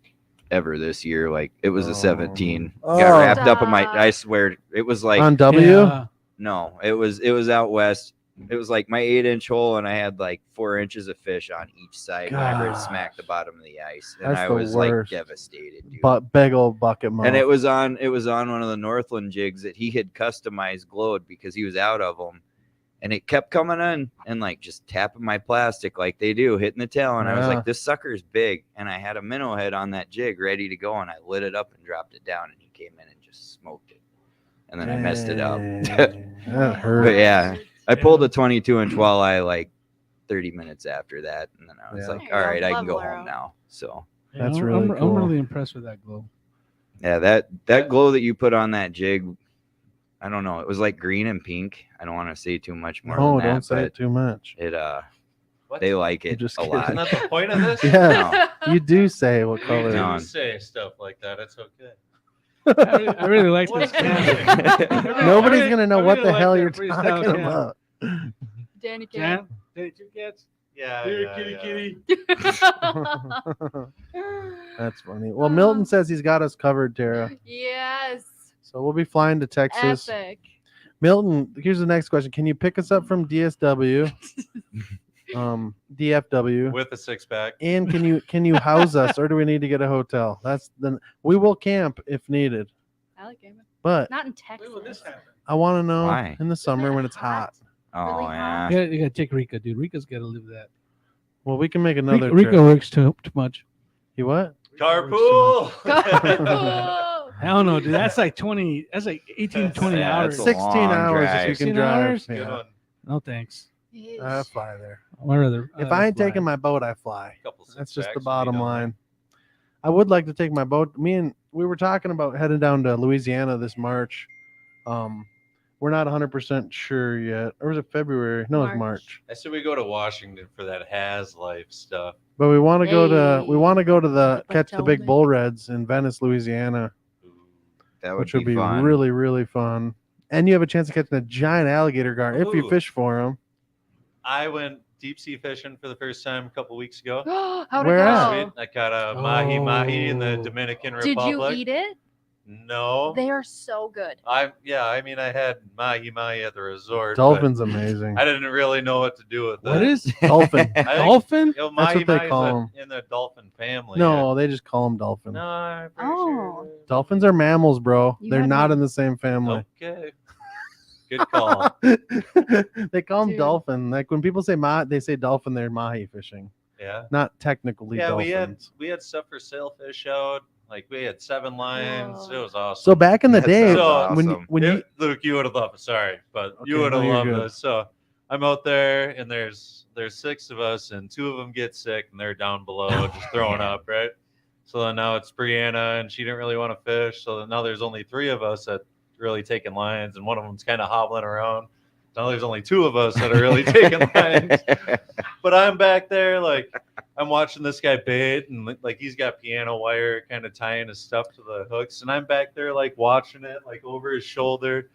D: ever this year. Like it was
A: Oh.
D: a 17.
A: Oh.
D: Got wrapped up in my.
E: Stop.
D: I swear it was like
A: On W?
C: Yeah.
D: no, it was out west. It was like my 8-inch hole, and I had like 4 inches of fish on each side whenever it
A: Gosh.
D: smacked the bottom of the ice, and
A: That's
D: I
A: the
D: was
A: worst.
D: like devastated, dude.
A: But big old bucket mouth.
D: And it was on one of the Northland jigs that he had customized glowed because he was out of them. And it kept coming in and like just tapping my plastic like they do, hitting the tail. And I was
A: Yeah.
D: like, this sucker's big. And I had a minnow head on that jig ready to go. And I lit it up and dropped it down. And he came in and just smoked it. And then I messed it up.
A: Dang, that hurt.
D: But yeah, I pulled a 22-inch walleye like 30 minutes after that. And then I was
A: Yeah.
D: like,
E: There
D: all
E: you
D: right,
E: go,
D: I can go
E: level
D: home
E: arrow.
D: now. So
A: That's
C: I'm,
A: really
C: I'm
A: cool.
C: really impressed with that glow.
D: Yeah, that glow that you put on that jig, I don't know. It was like green and pink. I don't want to say too much more
A: No,
D: than that,
A: don't say
D: but
A: it too much.
D: it
B: What?
D: they like it
A: just
D: a
A: kidding.
D: lot.
B: Isn't that the point of this?
A: Yeah, you do say what
B: We
A: color.
B: do
D: No.
B: say stuff like that. It's okay.
C: I really like
B: What's
C: this can.
B: happening?
A: Nobody's gonna know
C: I
A: what
C: really
A: the
C: like
A: hell
C: that
A: you're
C: freestyle
A: talking
C: can.
A: about.
E: Danny
C: Jan, Danny, 2 cats.
B: Yeah,
C: Here,
B: yeah,
C: kitty,
B: yeah.
C: kitty.
A: That's funny. Well, Milton says he's got us covered, Tara.
E: Yes.
A: So we'll be flying to Texas.
E: Epic.
A: Milton, here's the next question. Can you pick us up from DSW, DFW,
B: With a 6-pack.
A: and can you house us, or do we need to get a hotel? We will camp if needed,
E: I like gaming.
A: but
E: Not in Texas.
C: When will this happen?
A: I want to know
D: Why?
A: in the summer
E: it
A: when it's
E: hot?
A: hot.
D: Oh
E: Really
D: yeah.
E: hot?
C: You gotta take Rika, dude. Rika's got to live that.
A: Well, we can make another
C: Rika
A: trip.
C: works too much.
A: You what?
B: Carpool.
C: Hell no, dude. That's like 20. That's like 18, 20
D: Yeah,
C: hours.
D: that's a
A: 16
D: long
A: hours if
D: drive.
A: you can
C: 16
A: drive.
C: hours?
B: Good
A: Yeah.
B: one.
C: No thanks.
A: I fly there.
C: What other?
A: If I ain't taking my boat, I fly.
B: Couple
A: That's just the
B: 6-packs
A: bottom
B: would be down
A: line. I would like to take my boat. We were talking about heading down to Louisiana this March. We're not 100% sure yet. Or was it February? No, it's March.
B: there. I said we go to Washington for that Has Life stuff.
A: But we want to go to
E: Hey.
A: catch the big
E: Potomac.
A: bull reds in Venice, Louisiana,
B: Ooh.
D: That
A: which would be
D: fun.
A: really, really fun. And you have a chance of catching a giant alligator gar if you
B: Ooh.
A: fish for them.
B: I went deep sea fishing for the first time a couple weeks ago.
E: How'd
A: Where
E: it
A: at?
E: go?
B: Sweet. I caught a mahi mahi in the
C: Oh.
B: Dominican
E: Did
B: Republic.
E: you eat it?
B: No.
E: They are so good.
B: I had mahi mahi at the resort. but
A: Dolphin's amazing.
B: I didn't really know what to do with
C: What
B: it.
C: is
A: Dolphin.
B: I think-
C: dolphin?
B: You know,
A: That's
B: mahi
A: what they
B: mahi's
A: call 'em.
B: in the dolphin family.
A: No, they just call them dolphin.
B: No, I'm pretty
E: Oh.
B: sure.
A: Dolphins are mammals, bro.
E: You
A: They're
E: had
A: not
E: me-
A: in the same family.
B: Okay. Good call.
A: They call them
E: Dude.
A: dolphin. Like when people say they say dolphin, they're mahi fishing,
B: Yeah.
A: not technically
B: Yeah,
A: dolphins.
B: we had stuff for sailfish out. Like we had 7 lines.
E: Whoa.
B: It was awesome.
A: So back in the
D: That
A: day,
D: sounds
A: when
D: awesome.
A: when you
B: Luke, you would have loved it. Sorry, but
A: Okay,
B: you would have
A: no, you're
B: loved
A: good.
B: this. So I'm out there, and there's 6 of us, and 2 of them get sick, and they're down below just throwing up, right? So then now it's Brianna, and she didn't really want to fish. So then now there's only 3 of us that really taking lines, and one of them's kind of hobbling around. Now there's only 2 of us that are really taking lines. But I'm back there, like I'm watching this guy bait, and like he's got piano wire kind of tying his stuff to the hooks, and I'm back there like watching it, like over his shoulder.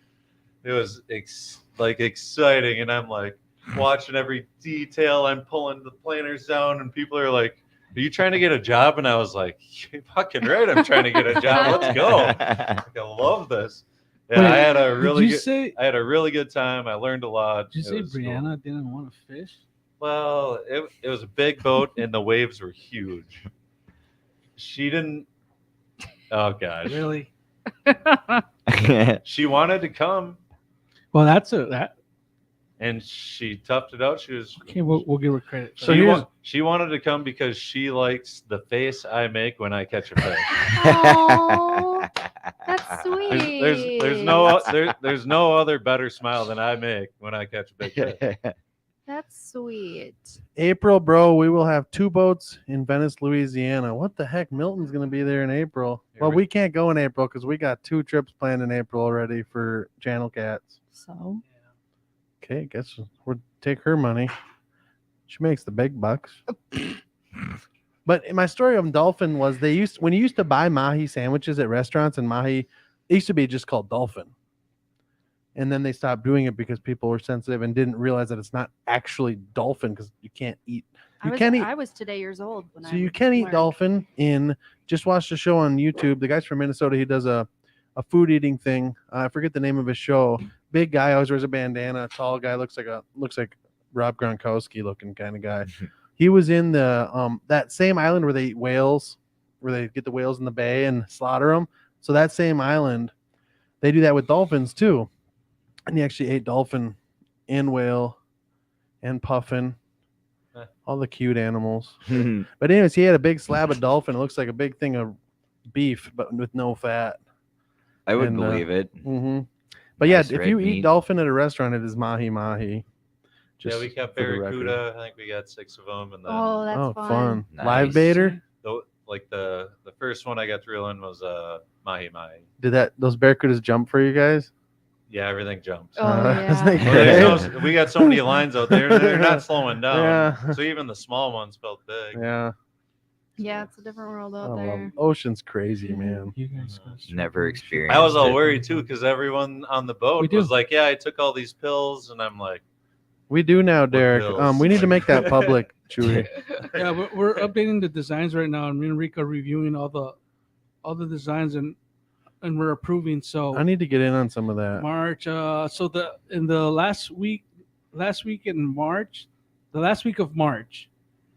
B: It was exciting, and I'm like watching every detail. I'm pulling the planers down, and people are like, "Are you trying to get a job?" And I was like, "You're fucking right, I'm trying to get a job. Let's go! Like, I love this." Yeah,
C: Wait,
B: I had a really
C: Did you
B: good.
C: say?
B: I had a really good time. I learned a lot.
C: Did you
B: It
C: say
B: was cool.
C: Brianna didn't want to fish?
B: Well, it was a big boat and the waves were huge. She didn't. Oh gosh,
C: Really?
B: she wanted to come
C: Well, that.
B: and she toughed it out. She was.
C: Okay, we'll give her credit.
A: So
B: she,
A: here's-
B: she wanted to come because she likes the face I make when I catch a fish.
E: Oh, that's sweet.
B: There's no other better smile than I make when I catch a big fish.
E: That's sweet.
A: April, bro, we will have 2 boats in Venice, Louisiana. What the heck? Milton's going to be there in April.
B: Here
A: Well,
B: we-
A: we can't go in April because we got 2 trips planned in April already for Channel Cats.
E: So
A: Okay, guess we'll take her money. She makes the big bucks. But my story of dolphin was when you used to buy mahi sandwiches at restaurants, and mahi, it used to be just called dolphin. And then they stopped doing it because people were sensitive and didn't realize that it's not actually dolphin because you can't eat. You can't eat.
E: I was today years old when
A: So you can eat
E: learned.
A: dolphin in. Just watch the show on YouTube. The guy's from Minnesota. He does a food eating thing. I forget the name of his show. Big guy, always wears a bandana. Tall guy, looks like Rob Gronkowski looking kind of guy. He was in the that same island where they eat whales, where they get the whales in the bay and slaughter them. So that same island, they do that with dolphins too. And he actually ate dolphin and whale and puffin, all the cute animals. But anyways, he had a big slab of dolphin. It looks like a big thing of beef, but with no fat.
D: I would
A: And,
D: believe it.
A: Mm-hmm. But yeah,
D: Nice
A: if
D: red
A: you eat
D: meat.
A: dolphin at a restaurant, it is mahi mahi.
B: Yeah, we kept
A: for the record.
B: barracuda. I think we got 6 of them, and then
E: Oh, that's
A: Oh,
E: fun.
A: fun!
D: Nice.
A: Live baiter.
B: like the first one I got to reel in was mahi mahi.
A: Did those barracudas jump for you guys?
B: Yeah, everything jumps.
E: Oh,
A: That's
E: yeah.
A: like-
B: Well, there's we got so many lines out there, and they're not slowing down.
A: Yeah.
B: So even the small ones felt big.
A: Yeah.
E: Yeah, it's a different world
A: I
E: out
A: love
E: there.
A: ocean's crazy, man.
C: You guys go
D: Never
C: straight.
D: experienced.
B: I was all
D: it.
B: worried too because everyone on the
C: We
B: boat
C: do.
B: was like, "Yeah, I took all these pills," and I'm like,
A: We do now, Derek.
B: pills?
A: We need to make that public, Chewy.
C: Yeah, we're updating the designs right now, and me and Rico are reviewing all the designs and we're approving. So
A: I need to get in on some of that.
C: March. So in the last week in March, the last week of March,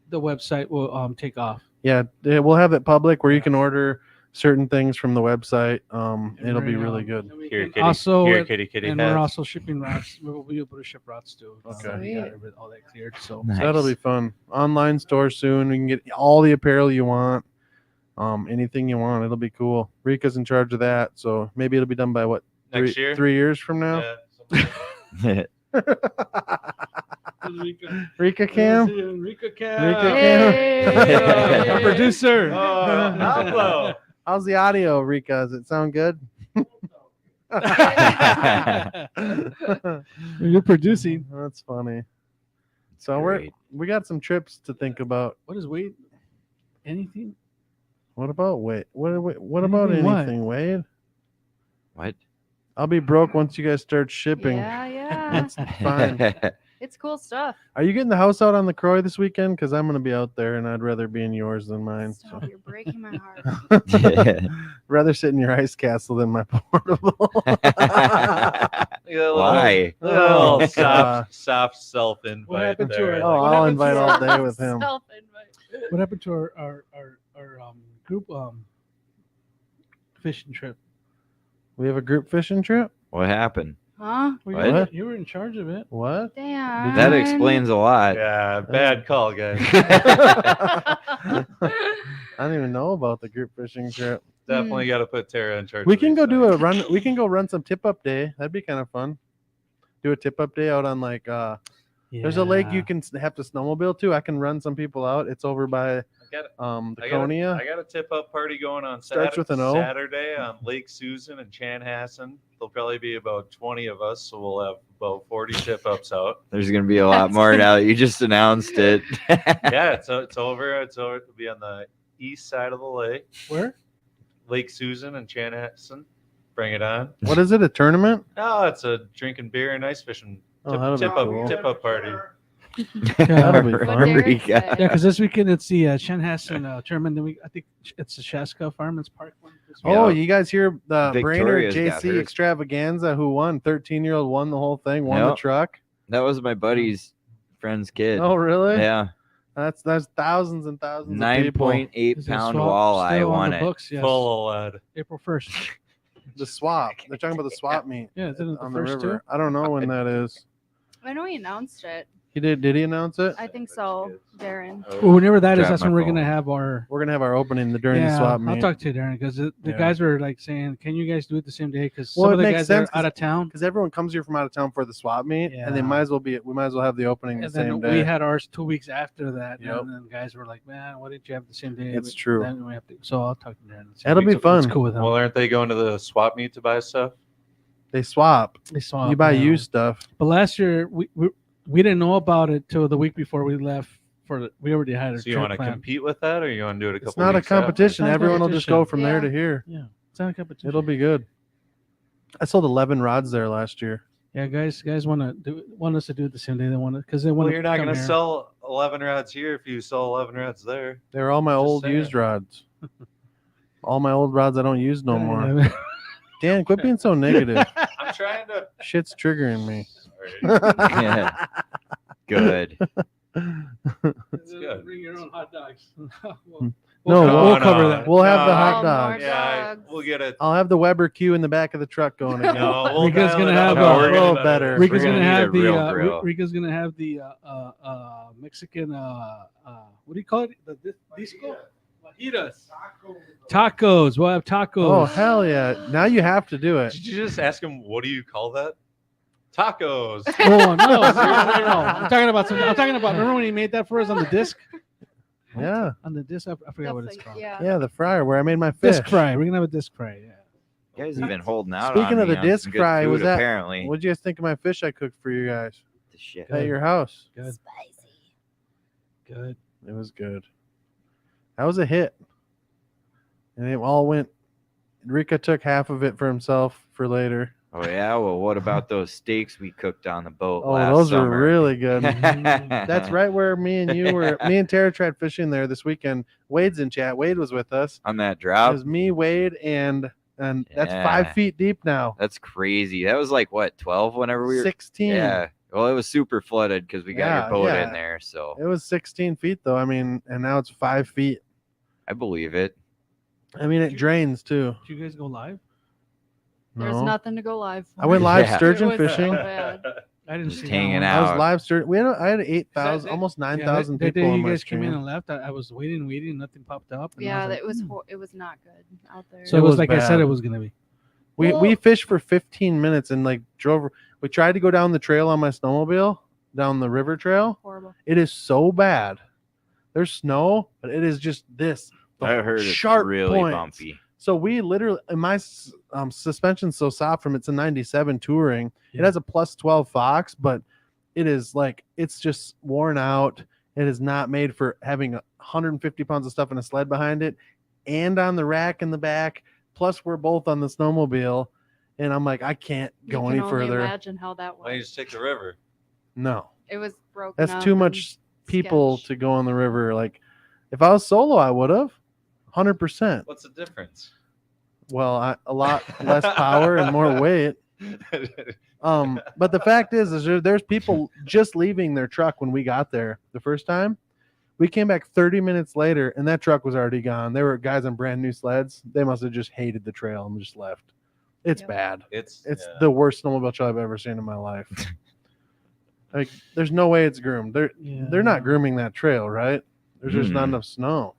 C: the website will take off.
A: Yeah, we'll have it public where you can order certain things from the website.
C: And
A: It'll be
C: we're,
A: really good.
C: and we
B: "Here,
C: can
B: kitty,
C: also,
B: here, kitty, kitty."
C: and
B: hats.
C: we're also shipping routes. We'll be able to ship routes too.
A: Okay.
C: We got all that cleared. So
D: Nice.
A: That'll be fun. Online store soon. We can get all the apparel you want. Anything you want. It'll be cool. Rika's in charge of that, so maybe it'll be done by what?
B: Next year?
A: 3 years from now.
B: Yeah, something like
A: Rika Cam.
C: Rika
A: Rika
C: Cam.
A: Cam.
C: Our producer.
B: that. Oh, hello.
A: How's the audio, Rika? Does it sound good?
C: You're producing.
A: That's funny. So
D: Great.
A: we got some trips to think about.
C: What is Wade? Anything?
A: What about Wade? What about
C: Anything what?
A: anything, Wade?
D: What?
A: I'll be broke once you guys start shipping.
E: Yeah, yeah.
A: That's fine.
E: It's cool stuff.
A: Are you getting the house out on the Croy this weekend? Because I'm going to be out there, and I'd rather be in yours than mine.
E: Stop,
A: So.
E: you're breaking my heart.
A: Rather sit in your ice castle than my portable.
D: Why?
B: Little
A: Oh,
B: soft self invite.
C: What happened to
B: there.
C: her?
A: Oh,
C: What
A: I'll
C: happened to
A: invite
C: our-
A: all day with him.
E: Self-invite.
C: What happened to our group fishing trip?
A: We have a group fishing trip?
D: What happened?
E: Huh?
D: What?
C: You were in charge of it.
A: What?
E: Damn.
D: That explains a lot.
B: Yeah, bad call, guys.
A: I don't even know about the group fishing trip.
B: Definitely got to put Tara in charge.
A: We
B: of
A: can
B: these
A: go do a
B: things.
A: run. We can go run some tip up day. That'd be kind of fun. Do a tip up day out on like there's a lake you can have to snowmobile to. I can run some people out. It's over by
B: I got
A: the
B: I
A: Konya.
B: got a tip up party going on
A: Starts with an O.
B: Saturday on Lake Susan and Chanhassen. There'll probably be about 20 of us, so we'll have about 40 tip ups out.
D: There's gonna be a lot more now that you just announced it.
B: Yeah, it's over. It's over. It'll be on the east side of the lake,
C: Where?
B: Lake Susan and Chanhassen. Bring it on.
A: What is it? A tournament?
B: Oh, it's a drinking beer and ice fishing
A: Oh, that'll be cool.
B: tip up party.
A: That'll be
E: What
A: fun.
E: Derek
D: Eureka.
E: said.
C: Yeah, because this weekend it's the Chanhassen tournament. Then I think it's the Shaska Fireman's Park one. this
A: Oh,
C: week.
A: you guys hear the Brainerd
D: Victoria's got
A: JC
D: hers.
A: Extravaganza? Who won? 13-year-old won the whole thing. Won the
D: Yep.
A: truck.
D: That was my buddy's friend's kid.
A: Oh, really?
D: Yeah,
A: That's thousands and thousands of people.
D: 9.8
C: Is it
D: pound
C: swap
D: walleye
C: still on
D: won
C: the
D: it.
C: books? Yes.
B: Full of lead.
C: April 1st.
A: The swap. They're talking about the swap meet
C: Yeah, is it the
A: on the
C: first
A: river. I don't know when that is.
E: I know he announced it.
A: He did. Did he announce it?
E: I think so, Darren.
C: two? Well, whenever that is,
D: Drop
C: that's
D: my
C: when we're
D: phone.
C: gonna have our.
A: We're gonna have our opening during the swap meet.
C: I'll talk to you, Darren, because the
A: Yeah.
C: guys were like saying, "Can you guys do it the same day?" Because
A: Well,
C: some
A: it
C: of the
A: makes
C: guys
A: sense
C: are out of town,
A: because everyone comes here from out of town for the swap meet, and they
C: Yeah.
A: might as well be. We might as well have the opening the
C: and
A: same
C: then
A: day.
C: we had ours 2 weeks after that,
A: Yep.
C: and then guys were like, "Man, why didn't you have it the same day?"
A: It's
C: But
A: true.
C: Then we have to, so I'll talk to Darren. and see
A: That'll
C: if
A: be
C: it's
A: fun.
C: cool with him.
B: Well, aren't they going to the swap meet to buy stuff?
A: They swap.
C: They saw
A: You buy used stuff.
C: But last year we didn't know about it till the week before we left. We already had a
B: So you
C: trip
B: want to
C: planned.
B: compete with that, or you want to do it a couple?
A: It's not a
B: weeks after?
A: competition.
C: It's not a
A: Everyone will just go
C: competition.
A: from there
E: Yeah.
A: to here.
C: Yeah, it's not a competition.
A: It'll be good. I sold 11 rods there last year.
C: Yeah, guys want us to do it the same day. They want it because they want.
B: Well, you're not going to sell 11 rods here if you sell 11 rods there.
A: They were all my
B: Just
A: old
B: saying.
A: used rods. All my old rods I don't use no more. Dan, quit being so negative.
B: I'm trying to.
A: Shit's triggering me.
D: Yeah. Good.
B: That's good.
C: Bring your own hot dogs.
A: No,
C: we'll cover that.
A: We'll have the
B: No,
A: hot
E: more
A: dogs.
B: Yeah,
E: dogs.
B: we'll get it.
A: I'll have the Weber Q in the back of the truck going again.
B: No, we'll
C: Rika's
B: dial
C: gonna
B: it
C: have
B: up.
C: a
B: We're
A: little
B: gonna-
A: better.
C: Rika's
D: We're
C: gonna
D: gonna need
C: have
D: a
C: the
D: real grill.
C: Rika's gonna have the Mexican what do you call it? The disco fajitas. Tacos. We'll have tacos.
A: Oh hell yeah! Now you have to do it.
B: Did you just ask him what do you call that? Tacos.
C: Oh no, seriously, no. I'm talking about. Remember when he made that for us on the disc?
A: Yeah.
C: On the disc, I forgot what it's
E: That's
C: called.
E: like- yeah.
A: Yeah, the fryer where I made my fish.
C: Disc fry. We're gonna have a disc fry. Yeah.
D: You guys have been holding out.
A: Speaking
D: on
A: of
D: me
A: the
D: on some
A: disc
D: good
A: fry,
D: food,
A: was that
D: apparently
A: What'd you guys think of my fish I cooked for you guys
D: the shit.
A: at your house?
C: Good.
E: Spicy.
C: Good.
A: It was good. That was a hit. And it all went. Rika took half of it for himself for later.
D: Oh yeah. Well, what about those steaks we cooked on the boat
A: Oh,
D: last
A: those
D: summer?
A: were really good.
C: Mm.
A: That's right where me and Tara tried fishing there this weekend. Wade's in chat. Wade was with us.
D: On that
A: It
D: drop.
A: was me, Wade, and that's
D: Yeah.
A: 5 feet deep now.
D: That's crazy. That was like what 12 whenever we were.
A: 16.
D: Yeah. Well, it was super flooded because we got
A: Yeah,
D: your boat
A: yeah.
D: in there. So
A: It was 16 feet though. I mean, and now it's 5 feet.
D: I believe it.
A: I mean, it drains too.
C: Did you guys go live?
E: There's
A: No.
E: nothing to go live for.
A: I went live
D: Yeah.
A: sturgeon
E: It was so
A: fishing.
E: bad.
C: I didn't
D: Just
C: see
D: hanging
C: that one.
A: I was
D: out.
A: live sturgeon. I had 8,000,
C: that-
A: almost
C: Yeah,
A: 9,000
C: that
A: people
C: day
A: on
C: you
A: my
C: guys came in
A: stream.
C: and left. I was waiting, nothing popped up. And I
E: Yeah,
C: was like,
E: it was
C: "Hmm."
E: it was not good out there.
C: So
A: It
C: it was
A: was
C: like I said
A: bad.
C: it was gonna be.
A: We
E: Well-
A: fished for 15 minutes and like drove. We tried to go down the trail on my snowmobile, down the river trail.
E: Horrible.
A: It is so bad. There's snow, but it is just this. the
D: I heard it's
A: sharp
D: really
A: points.
D: bumpy.
A: So we literally, and my suspension's so soft from it's a 97 touring. It
C: Yeah.
A: has a plus 12 Fox, but it is like it's just worn out. It is not made for having 150 pounds of stuff in a sled behind it, and on the rack in the back. Plus, we're both on the snowmobile, and I'm like, I can't
E: You
A: go
E: can
A: any
E: only
A: further.
E: imagine how that
B: Why don't you
E: was.
B: just take the river?
A: No,
E: It was broken.
A: that's
E: up
A: too
E: and
A: much people
E: sketch.
A: to go on the river. Like, if I was solo, I would have 100%.
B: What's the difference?
A: Well, a lot less power and more weight. But the fact is there's people just leaving their truck when we got there the first time. We came back 30 minutes later, and that truck was already gone. There were guys on brand new sleds. They must have just hated the trail and just left. It's
E: Yep.
A: bad.
B: It's
A: It's
B: yeah.
A: the worst snowmobile trail I've ever seen in my life. Like, there's no way it's groomed. They're not grooming that trail, right? There's just not
D: Mm-mm.
A: enough snow.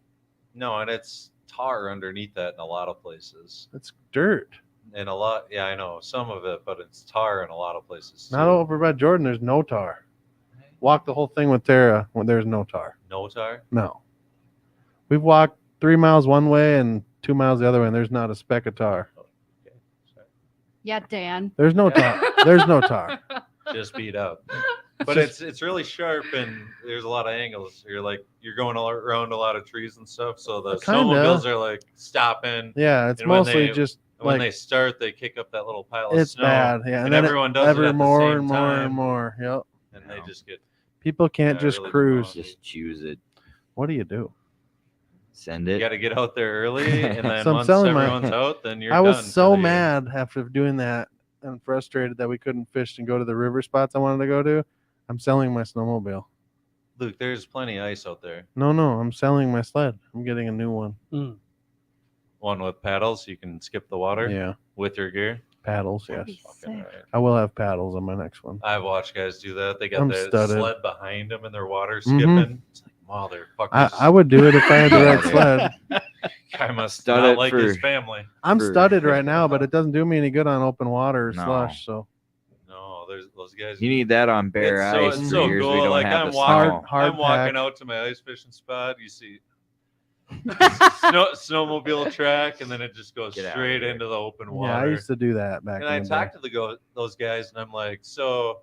B: No, and it's tar underneath that in a lot of places.
A: It's dirt.
B: And a lot, yeah, I know some of it, but it's tar in a lot of places.
A: Not
B: too.
A: over by Jordan. There's no tar. Walk the whole thing with Tara when there's no tar.
B: No tar.
A: No. We've walked 3 miles one way and 2 miles the other way, and there's not a speck of tar.
B: Okay, sorry.
E: Yeah, Dan.
A: There's no tar. There's no tar.
B: Just beat up. But it's really sharp and there's a lot of angles. You're going all around a lot of trees and stuff, so the
A: Kinda.
B: snowmobiles are like stopping.
A: Yeah, it's
B: And when
A: mostly
B: they-
A: just
B: And when
A: like
B: they start, they kick up that little pile of
A: it's
B: snow.
A: bad. Yeah,
B: and
A: then
B: everyone does it
A: ever
B: at the
A: more
B: same
A: and more
B: time.
A: and more. Yep.
B: And they just get
A: People can't
B: Yeah,
A: just
B: really
A: cruise.
B: demoralized.
D: Just choose it.
A: What do you do?
D: Send
B: you
D: it.
B: got to get out there early, and then
A: So I'm
B: once
A: selling my-
B: everyone's out, then you're
A: I was
B: done for
A: so
B: the year.
A: mad after doing that and frustrated that we couldn't fish and go to the river spots I wanted to go to. I'm selling my snowmobile.
B: Luke, there's plenty of ice out there.
A: No, I'm selling my sled. I'm getting a new one.
C: Mm.
B: One with paddles, you can skip the water
A: Yeah,
B: with your gear.
A: paddles. Yes,
E: That'd be
B: Fucking
E: sick.
B: right.
A: I will have paddles on my next one.
B: I've watched guys do that. They got
A: I'm
B: the
A: studded.
B: sled behind them and they're water
A: Mhm.
B: skipping. It's like, motherfuckers.
A: I would do it if I had the right sled.
B: Guy must
D: Stud
B: not
D: it
B: like
D: for-
B: his family.
A: I'm
D: For-
A: studded right now, but it doesn't do me any good on open water or
D: No.
A: slush. So
B: No, there's those guys.
D: You need that on bare
B: it's
D: ice
B: so
D: for years we
B: cool.
D: don't
B: Like
D: have
B: I'm
D: the
B: walking,
D: snow.
A: Hard
B: I'm walking
A: pack.
B: out to my ice fishing spot. You see snowmobile track, and then it just goes
D: Get out of
B: straight
D: here.
B: into the open
A: yeah, I
B: water.
A: used to do that back
B: And I
A: in the day.
B: talked to those guys, and I'm like, so,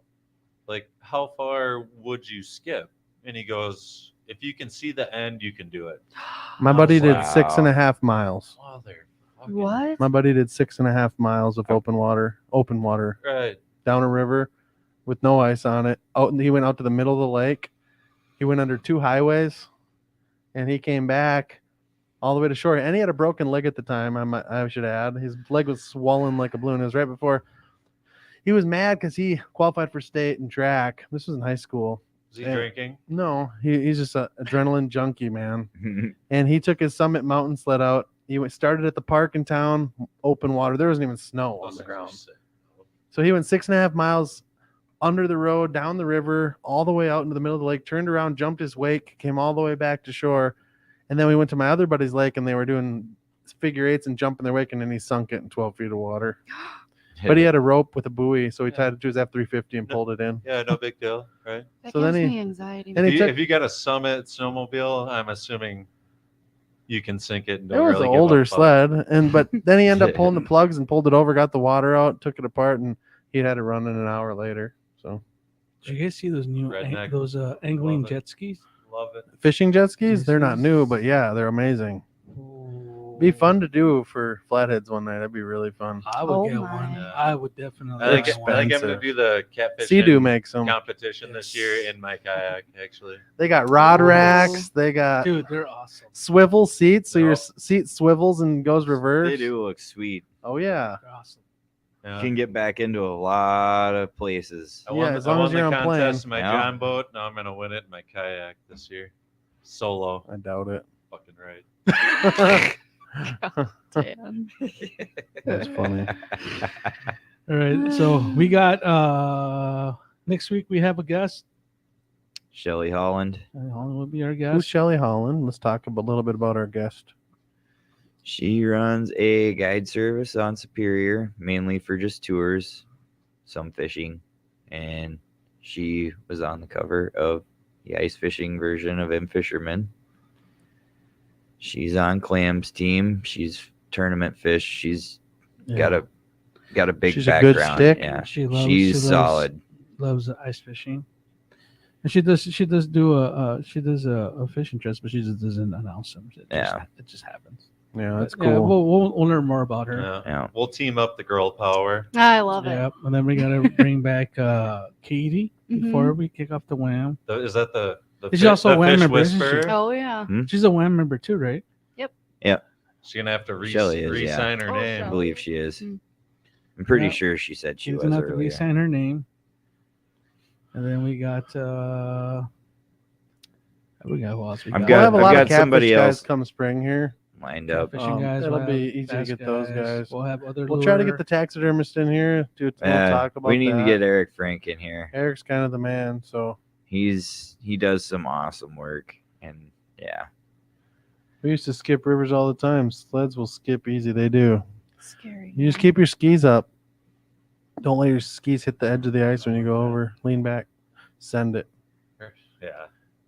B: like, how far would you skip? And he goes, if you can see the end, you can do it.
A: My buddy did
D: Wow.
A: 6.5 miles.
B: Motherfucking
E: What?
A: My buddy did 6.5 miles of open water,
B: right.
A: down a river with no ice on it. Out, and he went out to the middle of the lake. He went under 2 highways, and he came back all the way to shore. And he had a broken leg at the time. I should add, his leg was swollen like a balloon. It was right before. He was mad because he qualified for state and track. This was in high school.
B: Is he
A: Yeah.
B: drinking?
A: No, he's just an adrenaline junkie, man. And he took his Summit mountain sled out. Started at the park in town, open water. There wasn't even snow on
B: Those
A: the
B: things are
A: ground.
B: sick.
A: So he went 6.5 miles under the road, down the river, all the way out into the middle of the lake, turned around, jumped his wake, came all the way back to shore. And then we went to my other buddy's lake, and they were doing figure eights and jumping their wake, and then he sunk it in 12 feet of water. but he had a rope with a buoy, so he
B: Yeah.
A: tied it to his F-350 and
B: No.
A: pulled it in.
B: Yeah, no big deal, right?
E: That
A: So then
E: gives
A: he-
E: me anxiety.
A: and he took-
B: If you got a Summit snowmobile, I'm assuming you can sink it and
A: It
B: don't
A: was
B: really
A: an
B: give
A: older
B: a fuck.
A: sled, but then he ended up pulling the plugs and pulled it over, got the water out, took it apart, and he had it running an hour later. So
C: Did you guys see those new
B: Redneck.
C: angling
B: Love it.
C: jet skis?
B: Love it.
A: fishing jet skis,
C: Yes,
A: they're not
C: yes.
A: new, but yeah, they're amazing. Be fun to do for Flatheads one night. That'd be really fun.
C: I would
E: Oh
C: get
E: my.
C: one.
B: Yeah.
C: I would definitely.
A: They're
B: I think I'm
A: expensive.
B: going to do the catfish
A: Sea-Doo makes them.
B: competition this year in my kayak, actually.
A: They got rod
E: Ooh.
A: racks. They got
C: Dude, they're awesome.
A: swivel seats, so your
B: Nope.
A: seat swivels and goes reverse.
D: They do look sweet.
A: Oh yeah.
C: They're awesome.
D: You
B: Yeah.
D: can get back into a lot of places.
B: I
A: Yeah,
B: won,
A: as
B: I
A: long
B: won
A: as
B: the
A: you're on
B: contest in my
D: Yeah.
B: John boat. Now I'm going to win it in my kayak this year. Solo.
A: I doubt it.
B: Fucking right.
E: Dan.
A: That's funny.
C: All right, so we got next week we have a guest.
D: Shelly Holland.
C: Holland will be our
A: Who's
C: guest.
A: Shelly Holland? Let's talk a little bit about our guest.
D: She runs a guide service on Superior, mainly for just tours, some fishing, and she was on the cover of the ice fishing version of M Fisherman. She's on Clam's team. She's tournament fish. She's got a big
A: She's a good
D: background.
A: stick.
D: Yeah,
C: She's
D: she's solid.
C: Loves ice fishing, and she does do a fishing trip, but she just doesn't announce them. It just happens.
A: Yeah, that's
C: But, yeah,
A: cool.
C: we'll learn more about her.
B: Yeah.
D: Yeah.
B: We'll team up the girl power.
E: I love it.
C: Yeah, and then we gotta bring back Katie before
E: Mhm.
C: we kick off the WHAM.
B: Is that the
C: Is she also a
B: the
C: WHAM
B: fish
C: member, isn't she?
B: whisperer?
E: Oh yeah.
C: She's a WHAM member too, right?
B: She's gonna have to
D: Shelly is, yeah.
B: re-sign her
E: Oh,
B: name.
D: I
E: Shelly.
D: believe she is.
E: Mm.
D: I'm pretty
C: Yeah.
D: sure she said she
C: She's
D: was
C: gonna have to
D: earlier.
C: re-sign her name. And then we got who else? We
D: I've
A: We'll
D: got-
A: have a lot of
D: got somebody
A: catfish guys
D: else
A: come spring here.
D: Lined up.
C: fishing guys.
A: It'll
C: we'll
A: be
C: have
A: easy to
C: bass
A: get those guys.
C: We'll have other.
A: We'll try to
C: lure.
A: get the taxidermist in here. We'll talk about
D: we need to
A: that.
D: get Eric Frank in here.
A: Eric's kind of the man, so
D: He does some awesome work, and yeah,
A: we used to skip rivers all the time. Sleds will skip easy. They do.
E: Scary.
A: You just keep your skis up. Don't let your skis hit the edge of the ice when you go over. Lean back. Send it.
B: Yeah.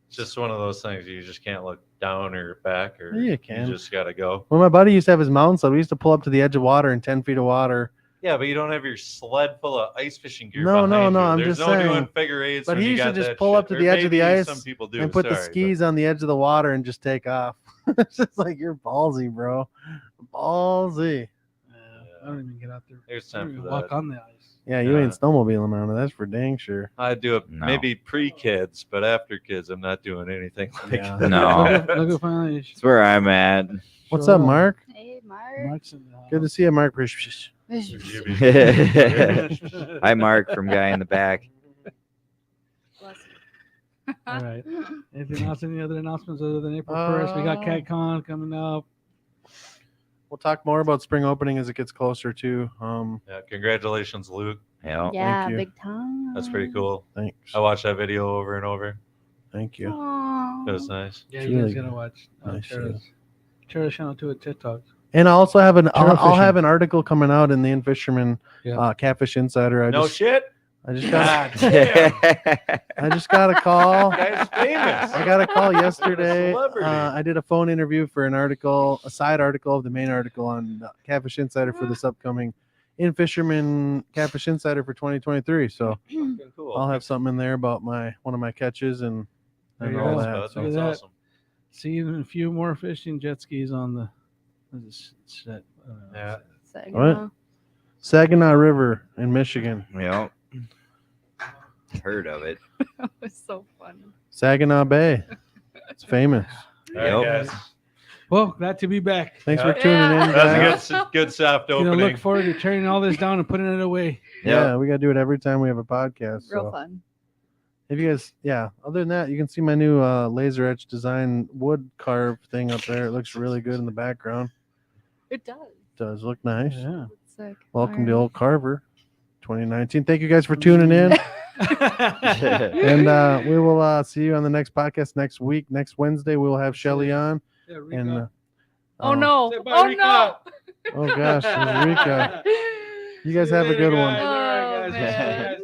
B: It's just one of those things you just can't look down or back, or
A: Yeah, you can.
B: You just gotta go.
A: When my buddy used to have his mountain sled, we used to pull up to the edge of water in 10 feet of water.
B: Yeah, but you don't have your sled full of ice fishing gear.
A: No, no,
B: behind
A: no,
B: you.
A: I'm
B: There's
A: just
B: no
A: saying.
B: doing figure eights.
A: But
B: when
A: he
B: you
A: used to
B: got
A: just
B: that
A: pull
B: shit.
A: up to
B: Or
A: the edge of the
B: maybe
A: ice
B: Some people do
A: and put the
B: sorry, but-
A: skis on the edge of the water and just take off. It's just like you're ballsy, bro. Ballsy.
C: I don't even get out there.
B: There's
C: I don't
B: time for
C: even walk
B: that.
C: on the ice.
A: Yeah, you
B: Yeah.
A: ain't snowmobiling on it. That's for dang sure.
B: I do it
D: No.
B: maybe pre-kids, but after kids, I'm not doing anything like
A: Yeah.
B: that.
D: No.
C: Look at finally.
D: that's where I'm at.
A: What's up,
C: Sure.
A: Mark?
E: Hey, Mark.
C: Mark's in the house.
A: Good to see you, Mark.
D: Hi, Mark from Guy in the Back.
E: Bless you.
C: All right. Anything else? Any other announcements other than April 1st? We got CatCon coming up.
A: We'll talk more about spring opening as it gets closer too.
B: Yeah, congratulations, Luke.
D: Yeah.
E: Yeah,
A: you.
E: big time.
B: That's pretty cool.
A: Thanks.
B: I watched that video over and over.
A: Thank you.
E: Aw.
B: It was nice.
C: Yeah,
A: It's
C: you guys
A: really
C: gotta watch
A: nice,
C: Tara's channel too at TikTok.
A: And I also have I'll
C: fishing.
A: have an article coming out in the In Fisherman
C: Yeah.
A: Catfish Insider.
B: No shit.
A: I just got
B: God damn.
A: I just got a call.
B: Guy's famous.
A: I got a call yesterday.
B: Celebrity.
A: I did a phone interview for an article, a side article of the main article on Catfish Insider for this upcoming In Fisherman Catfish Insider for 2023. So
B: Fucking cool.
A: I'll have something in there about one of my catches and
C: There you
A: all
C: go.
A: that.
B: That
A: So
B: sounds
C: that.
B: awesome.
C: See a few more fishing jet skis on the. What is this shit?
B: Yeah.
A: What? Saginaw River in Michigan.
D: Yeah. Heard of it.
E: That was so funny.
A: Saginaw Bay. It's famous.
B: All right,
D: Yep.
B: guys.
C: Well, glad to be back.
A: Thanks
B: Yeah.
A: for tuning in, guys.
B: That's a good soft
C: Gonna
B: opening.
C: look forward to tearing all this down and putting it away.
A: Yeah, we got to do it every time we have a podcast.
E: Real
A: So
E: fun.
A: if you guys, other than that, you can see my new laser etch design wood carve thing up there. It looks really good in the background.
E: It does.
A: Does look nice.
C: Yeah.
E: Sick.
A: Welcome to
E: All
A: Old Carver 2019. Thank you guys for tuning in. And we will see you on the next podcast next week. Next Wednesday, we'll have Shelly on. And
E: Oh no!
C: Say bye,
E: Oh
C: Rika.
E: no!
A: oh gosh, there's Rika. You guys have a good one.
E: Oh, man.